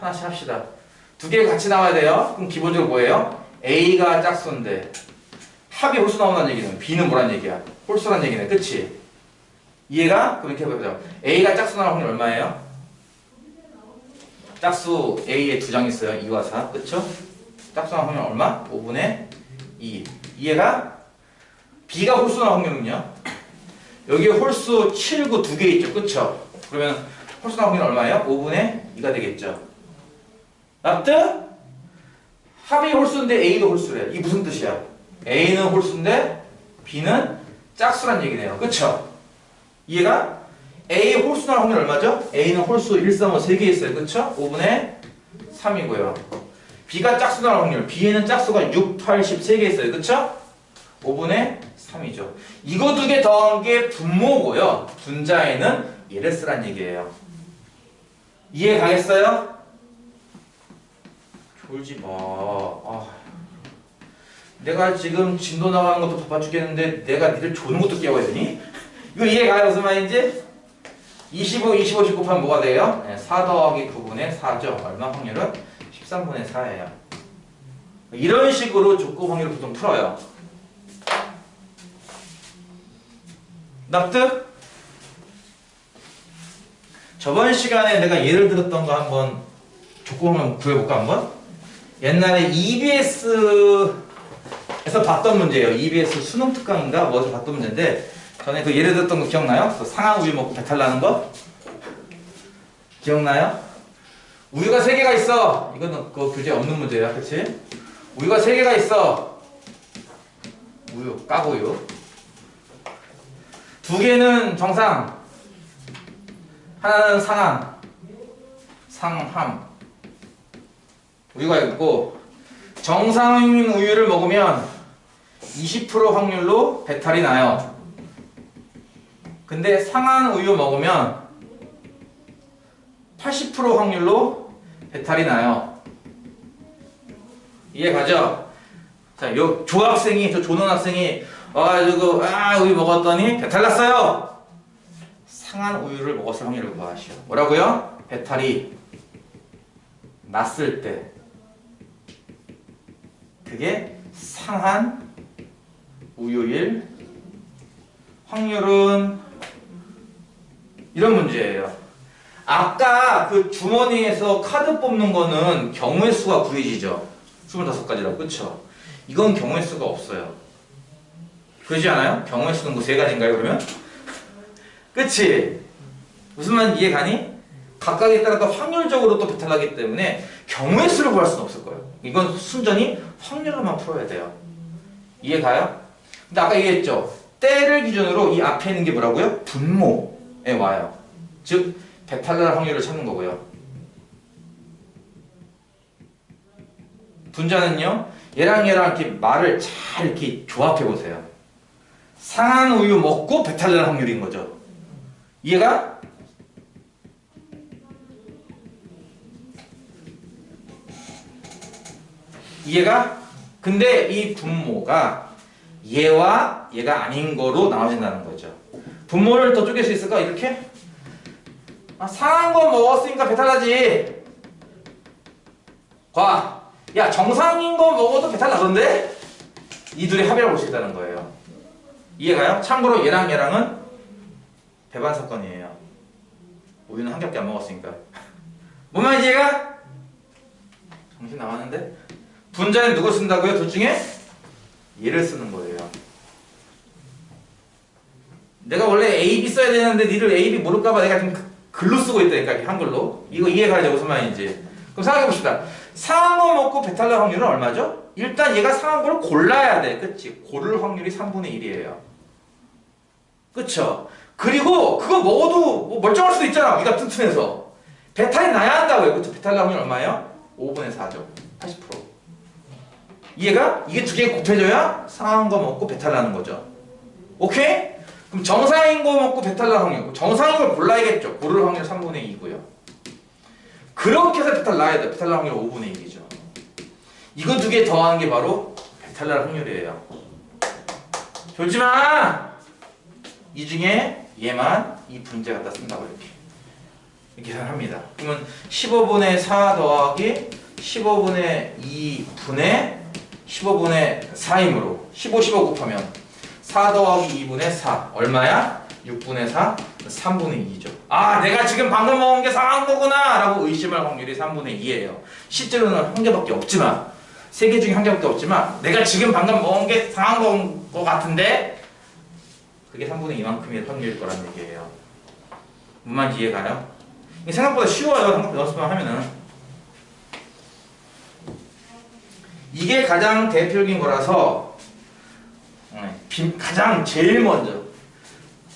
하나씩 합시다. 두 개 같이 나와야 돼요. 그럼 기본적으로 뭐예요? A가 짝수인데 합이 홀수 나온다는 얘기는 B는 뭐란 얘기야? 홀수란 얘기네. 그치? 이해가? 그럼 이렇게 해보자. A가 짝수 나올 확률 얼마예요? 짝수 A에 두 장 있어요. 2와 4. 그쵸? 짝수 나올 확률 얼마? 5분의 2. 이해가? B가 홀수 나올 확률은요? 여기에 홀수 7, 9 두 개 있죠. 그쵸? 그러면 홀수 나올 확률 얼마예요? 5분의 2가 되겠죠. 납득? 합이 홀수인데 A도 홀수래. 이게 무슨 뜻이야? A는 홀수인데 B는 짝수란 얘기네요. 그쵸? 이해가? A 홀수 나올 확률 얼마죠? A는 홀수 1, 3, 5 3개 있어요. 그쵸? 5분의 3이고요. B가 짝수 나올 확률. B에는 짝수가 6, 8, 10 3개 있어요. 그쵸? 5분의 3이죠. 이거 두 개 더한 게 분모고요. 분자에는 얘를 쓰란 얘기예요. 이해 가겠어요? 졸지 마. 내가 지금 진도 나가는 것도 바빠 죽겠는데 내가 니들 조는 것도 깨워야 되니? 이거 이해 가요? 무슨 말인지? 25, 25씩 곱하면 뭐가 돼요? 4 더하기 9분의 4죠. 얼마 확률은? 13분의 4예요. 이런 식으로 족구 확률을 보통 풀어요. 납득? 저번 시간에 내가 예를 들었던 거 한번 족구 확률 구해볼까 한번? 옛날에 EBS에서 봤던 문제예요. EBS 수능 특강인가 뭐에서 봤던 문제인데 전에 그 예를 들었던 거 기억나요? 그 상한 우유 먹고 배탈 나는 거? 기억나요? 우유가 3개가 있어. 이거는 그 교재에 없는 문제야. 그치? 우유가 3개가 있어. 우유, 까우유. 2개는 정상. 하나는 상한. 상함. 우유가 있고 정상인 우유를 먹으면 20% 확률로 배탈이 나요. 근데 상한 우유 먹으면 80% 확률로 배탈이 나요. 이해 가죠? 자, 요 조학생이, 저 조는 학생이 우유 먹었더니 배탈 났어요. 상한 우유를 먹었을 확률을 구하시오. 뭐라고요? 배탈이 났을 때 그게 상한 우유일 확률은 이런 문제예요. 아까 그 주머니에서 카드 뽑는 거는 경우의 수가 구해지죠. 25가지라고. 그쵸? 이건 경우의 수가 없어요. 그러지 않아요? 경우의 수는 뭐 3가지인가요 그러면? 그치? 무슨 말인지 이해 가니? 각각에 따라 또 확률적으로 또 배탈나기 때문에 경우의 수를 구할 수는 없을 거예요. 이건 순전히 확률로만 풀어야 돼요. 이해 가요? 근데 아까 얘기했죠? 때를 기준으로 이 앞에 있는 게 뭐라고요? 분모에 와요. 즉 배탈날 확률을 찾는 거고요. 분자는요, 얘랑 이렇게 말을 잘 이렇게 조합해 보세요. 상한 우유 먹고 배탈날 확률인 거죠. 이해가? 이해가? 근데 이 분모가 얘와 얘가 아닌 거로 나눠진다는 거죠. 분모를 더 쪼갤 수 있을까? 이렇게? 상한 거 먹었으니까 배탈나지. 야, 정상인 거 먹어도 배탈나던데? 이 둘이 합의를 볼 수 있다는 거예요. 이해가요? 참고로 얘랑 얘랑은 배반 사건이에요. 우유는 한 개밖에 안 먹었으니까. 뭔 말인지 얘가? 정신 나왔는데? 분자는 누구 쓴다고요? 둘 중에? 얘를 쓰는 거예요. 내가 원래 A, B 써야 되는데 니들 A, B 모를까봐 내가 지금 글로 쓰고 있다니까. 한글로. 이거 이해가야죠. 무슨 말인지. 그럼 생각해봅시다. 상한 거 먹고 배탈 날 확률은 얼마죠? 일단 얘가 상한 걸 골라야 돼. 그치? 고를 확률이 3분의 1이에요. 그쵸? 그리고 그거 먹어도 뭐 멀쩡할 수도 있잖아. 위가 튼튼해서. 배탈이 나야 한다고요. 그쵸? 배탈 날 확률 얼마예요? 5분의 4죠. 80%. 이해가? 이게 두 개 곱해져야 상한 거 먹고 배탈 나는 거죠. 오케이? 그럼 정상인 거 먹고 배탈 날 확률. 정상인 걸 골라야겠죠. 고를 확률 3분의 2고요. 그렇게 해서 배탈 나야 돼. 배탈 날 확률 5분의 1이죠. 이거 두 개 더하는 게 바로 배탈 날 확률이에요. 졸지 마! 이 중에 얘만 이 분자 갖다 쓴다고 이렇게 계산합니다. 그러면 15분의 4 더하기 15분의 2분의 15분의 4이므로 15, 15 곱하면 4 더하기 2분의 4 얼마야? 6분의 4, 3분의 2죠. 아, 내가 지금 방금 먹은 게 상한 거구나 라고 의심할 확률이 3분의 2예요. 실제로는 한 개밖에 없지만, 세 개 중에 한 개밖에 없지만 내가 지금 방금 먹은 게 상한 거 같은데 그게 3분의 2만큼의 확률일 거란 얘기예요. 무슨 말인지 이해가요? 이게 생각보다 쉬워요. 연습만 하면은. 이게 가장 대표적인 거라서 가장 제일 먼저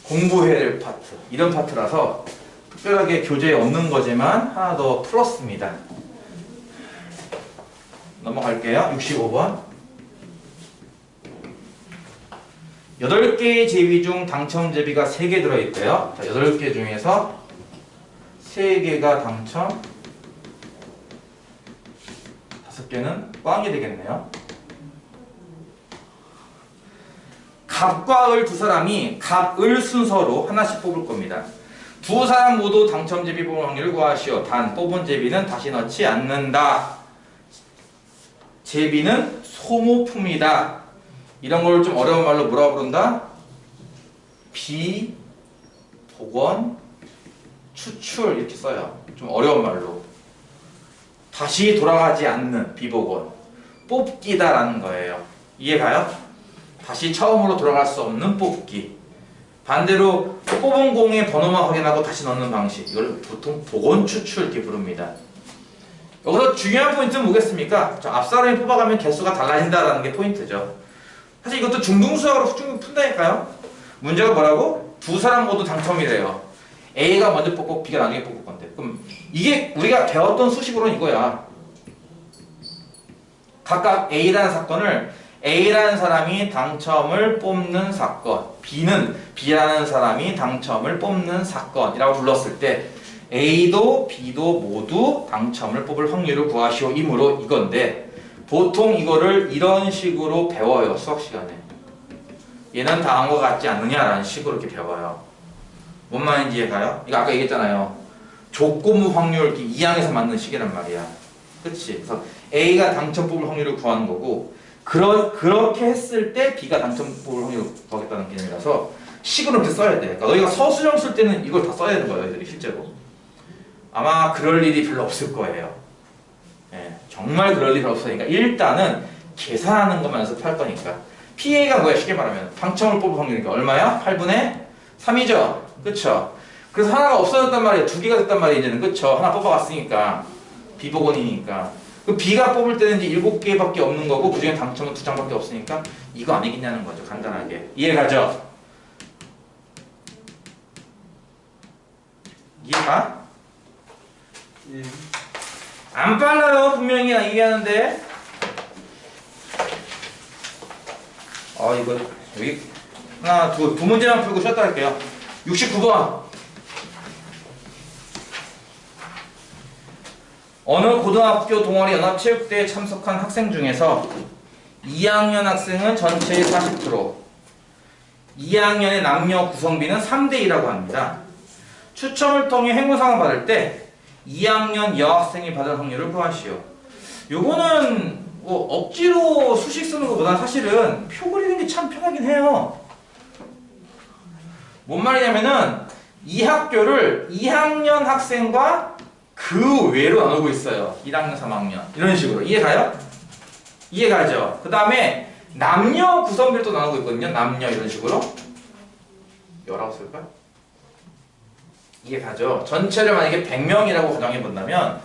공부해야 될 파트, 이런 파트라서 특별하게 교재에 없는 거지만 하나 더 풀었습니다. 넘어갈게요. 65번. 8개의 제비 중 당첨 제비가 3개 들어있대요. 자, 8개 중에서 3개가 당첨, 5개는 꽝이 되겠네요. 갑과 을 두 사람이 갑, 을 순서로 하나씩 뽑을 겁니다. 두 사람 모두 당첨 제비 뽑을 확률을 구하시오. 단, 뽑은 제비는 다시 넣지 않는다. 제비는 소모품이다. 이런 걸 좀 어려운 말로 뭐라고 부른다? 비복원, 추출 이렇게 써요. 좀 어려운 말로. 다시 돌아가지 않는 비복원. 뽑기다라는 거예요. 이해가요? 다시 처음으로 돌아갈 수 없는 뽑기. 반대로 뽑은 공의 번호만 확인하고 다시 넣는 방식. 이걸 보통 복원 추출 이렇게 부릅니다. 여기서 중요한 포인트는 뭐겠습니까? 앞 사람이 뽑아가면 개수가 달라진다라는 게 포인트죠. 사실 이것도 중등수학으로 충분히 푼다니까요. 문제가 뭐라고? 두 사람 모두 당첨이래요. A가 먼저 뽑고 B가 나중에 뽑을 건데. 그럼 이게 우리가 배웠던 수식으로는 이거야. 각각 A라는 사건을 A라는 사람이 당첨을 뽑는 사건, B는 B라는 사람이 당첨을 뽑는 사건이라고 불렀을 때 A도 B도 모두 당첨을 뽑을 확률을 구하시오 이므로 이건데 보통 이거를 이런 식으로 배워요. 수학 시간에. 얘는 당한 것 같지 않느냐라는 식으로 이렇게 배워요. 뭔 말인지 이해가요? 이거 아까 얘기했잖아요. 조건부 확률 이렇게 2항에서 맞는 식이란 말이야. 그치? 그래서 A가 당첨 뽑을 확률을 구하는 거고 그렇게 했을 때 B가 당첨 뽑을 확률을 구하겠다는 개념이라서 식으로 이렇게 써야 돼. 그러니까 너희가 서술형 쓸 때는 이걸 다 써야 되는 거예요. 애들이 실제로. 아마 그럴 일이 별로 없을 거예요. 예, 정말 그럴 일이 없으니까 일단은 계산하는 것만 연습할 거니까. PA가 뭐야? 쉽게 말하면 당첨을 뽑을 확률이니까 얼마야? 8분의 3이죠? 그쵸? 그래서 하나가 없어졌단 말이에요. 2개가 됐단 말이에요. 이제는 그쵸? 하나 뽑아갔으니까 비복원이니까 그 B가 뽑을 때는 이제 7개밖에 없는 거고 그 중에 당첨은 2장밖에 없으니까 이거 아니겠냐는 거죠. 간단하게. 이해가죠? 이해가? 안 빨라요. 분명히 얘기하는데 이거 여기 하나 두 문제만 풀고 쉬었다 할게요. 69번. 어느 고등학교 동아리 연합체육대회에 참석한 학생 중에서 2학년 학생은 전체의 40%, 2학년의 남녀 구성비는 3대2라고 합니다. 추첨을 통해 행운상을 받을 때 2학년 여학생이 받을 확률을 구하시오. 요거는 뭐 억지로 수식 쓰는 것보다 사실은 표 그리는 게 참 편하긴 해요. 뭔 말이냐면은 이 학교를 2학년 학생과 그 외로 나누고 있어요. 1학년, 3학년 이런 식으로. 이해가요? 이해가죠? 그 다음에 남녀 구성비를 또 나누고 있거든요. 남녀 이런 식으로. 여라고 쓸까? 이해가죠? 전체를 만약에 100명이라고 가정해 본다면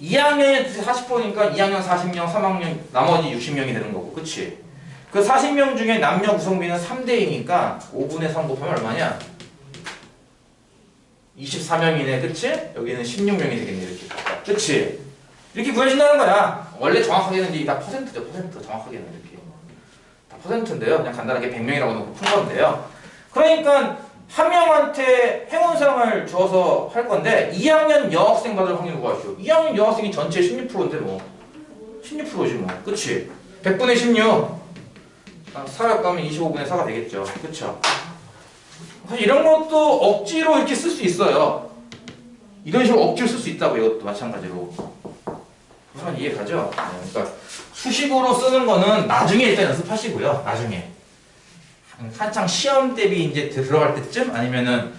2학년이 40%니까 2학년 40명, 3학년 나머지 60명이 되는 거고, 그치? 그 40명 중에 남녀 구성비는 3대2니까 5분의 3 곱하면 얼마냐? 24명이네, 그치? 여기는 16명이 되겠네, 이렇게. 그치? 이렇게 구해진다는 거야. 원래 정확하게는 이게 다 퍼센트죠, 퍼센트. 정확하게는 이렇게. 다 퍼센트인데요. 그냥 간단하게 100명이라고 놓고 푼 건데요. 그러니까 한 명한테 행운상을 줘서 할 건데 2학년 여학생 받을 확률을 구하시오. 2학년 여학생이 전체 16%인데 뭐 16%지 뭐. 그치? 100분의 16 4약 가면 25분의 4가 되겠죠. 그쵸? 이런 것도 억지로 이렇게 쓸 수 있어요. 이런 식으로 억지로 쓸 수 있다고. 이것도 마찬가지로. 무슨 이해 가죠? 그러니까 수식으로 쓰는 거는 나중에 일단 연습하시고요. 나중에 한창 시험 대비 이제 들어갈 때쯤 아니면은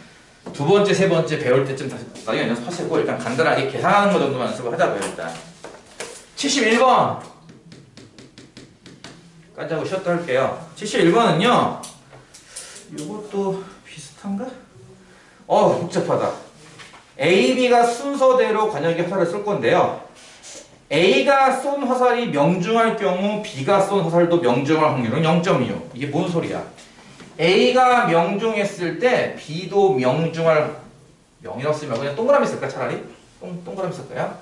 두 번째, 세 번째 배울 때쯤 다시 나중에 연습하시고 일단 간단하게 계산하는 거 정도만 연습을 하자고요. 일단 71번 까자고 쉬었다 할게요. 71번은요. 이것도 비슷한가? 복잡하다. A, B가 순서대로 관역의 화살을 쓸 건데요. A가 쏜 화살이 명중할 경우 B가 쏜 화살도 명중할 확률은 0.25. 이게 뭔 소리야? A가 명중했을 때 B도 명중할 0이라고 쓰면 그냥 동그라미 쓸까 차라리? 동그라미 쓸까요?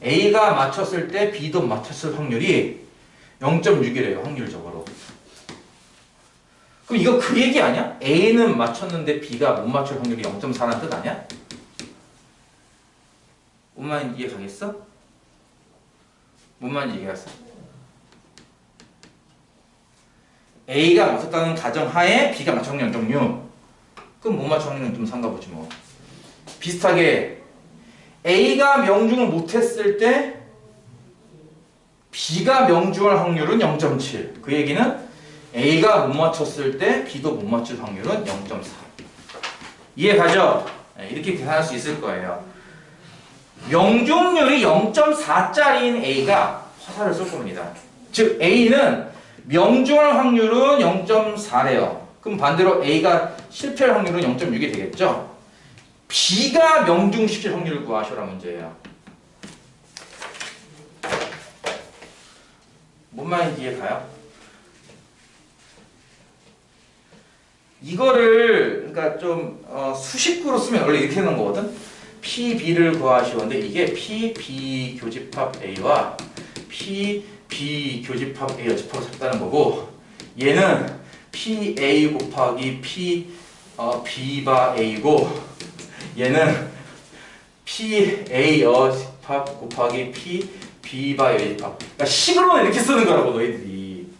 A가 맞췄을 때 B도 맞췄을 확률이 0.6이래요. 확률적으로. 그럼 이거 그 얘기 아니야? A는 맞췄는데 B가 못 맞출 확률이 0.4라는 뜻 아니야? 뭔 말인지 이해 가겠어? 뭔 말인지 이해했어? A가 맞췄다는 가정하에 B가 맞춘 확률 0.6. 그럼 못 맞춘 확률은 좀 상가보지 뭐. 비슷하게 A가 명중을 못했을 때 B가 명중할 확률은 0.7. 그 얘기는 A가 못 맞췄을 때 B도 못 맞출 확률은 0.4. 이해 가죠? 이렇게 계산할 수 있을 거예요. 명중률이 0.4짜리인 A가 화살을 쏠 겁니다. 즉 A는 명중할 확률은 0.4래요. 그럼 반대로 A가 실패할 확률은 0.6이 되겠죠? B가 명중시킬 확률을 구하셔라 문제예요. 뭔 말인지 이해 가요? 이거를 그러니까 좀 수식구로 쓰면 원래 이렇게 되는 거거든. P, B를 구하시는데 이게 P, B 교집합 A와 P, B 교집합 A 여집합을 찾다는 거고 얘는 P, A 곱하기 P, B바 A고 얘는 P, A 여집합 곱하기 P, B바 여집합. 그러니까 식으로는 이렇게 쓰는 거라고 너희들이.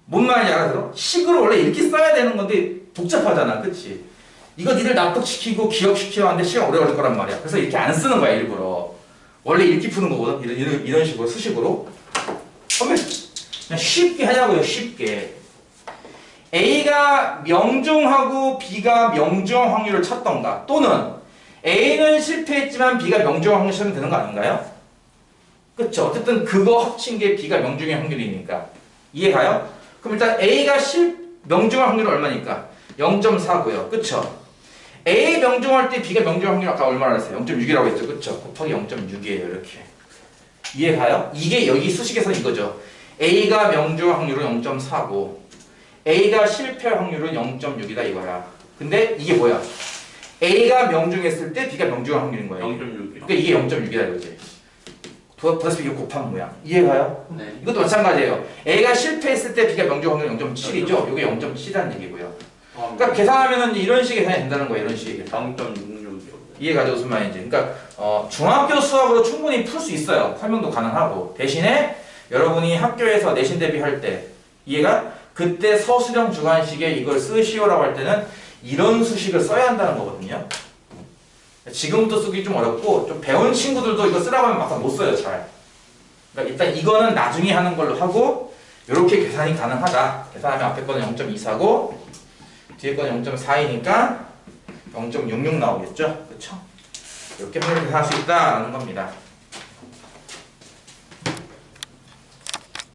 뭔 말인지 알아들어? 식으로 원래 이렇게 써야 되는 건데 복잡하잖아, 그치? 이거 니들 납득시키고 기억시키려 하는데 시간 오래 걸릴 거란 말이야. 그래서 이렇게 안 쓰는 거야, 일부러. 원래 이렇게 푸는 거거든, 이런 식으로, 수식으로. 그러면 그냥 쉽게 하자고요, 쉽게. A가 명중하고 B가 명중할 확률을 찾던가, 또는 A는 실패했지만 B가 명중할 확률을 찾으면 되는 거 아닌가요? 그쵸? 어쨌든 그거 합친 게 B가 명중의 확률이니까. 이해가요? 그럼 일단 A가 명중할 확률은 얼마니까? 0.4고요. 그쵸? A 명중할 때 B가 명중할 확률 아까 얼마나 했어요? 0.6이라고 했죠. 그쵸? 곱하기 0.6이에요. 이렇게. 이해가요? 이게 여기 수식에서는 이거죠. A가 명중할 확률은 0.4고 A가 실패할 확률은 0.6이다 이거야. 근데 이게 뭐야? A가 명중했을 때 B가 명중할 확률인 거예요. 0.6이요. 그러니까 이게 0.6이다 이거지. 더해서 이거 곱한 모양. 이해가요? 네. 이것도 마찬가지예요. A가 실패했을 때 B가 명중 확률 0.7이죠. 이게 0.7이라는 얘기고요. 그러니까 계산하면은 이런 식의 계산이 된다는 거예요. 이런 식의 계산. 0.66이요. 이해가죠? 무슨 말인지. 그러니까 중학교 수학으로 충분히 풀 수 있어요. 설명도 가능하고. 대신에 여러분이 학교에서 내신 대비할 때 이해가? 그때 서술형 주관식에 이걸 쓰시오라고 할 때는 이런 수식을 써야 한다는 거거든요. 지금부터 쓰기 좀 어렵고 좀 배운 친구들도 이거 쓰라고 하면 막상 못 써요. 잘. 그러니까 일단 이거는 나중에 하는 걸로 하고 이렇게 계산이 가능하다. 계산하면 앞에 거는 0.24고 뒤에 거는 0.4이니까 0.66 나오겠죠? 그렇죠? 이렇게 계산할 수 있다라는 겁니다.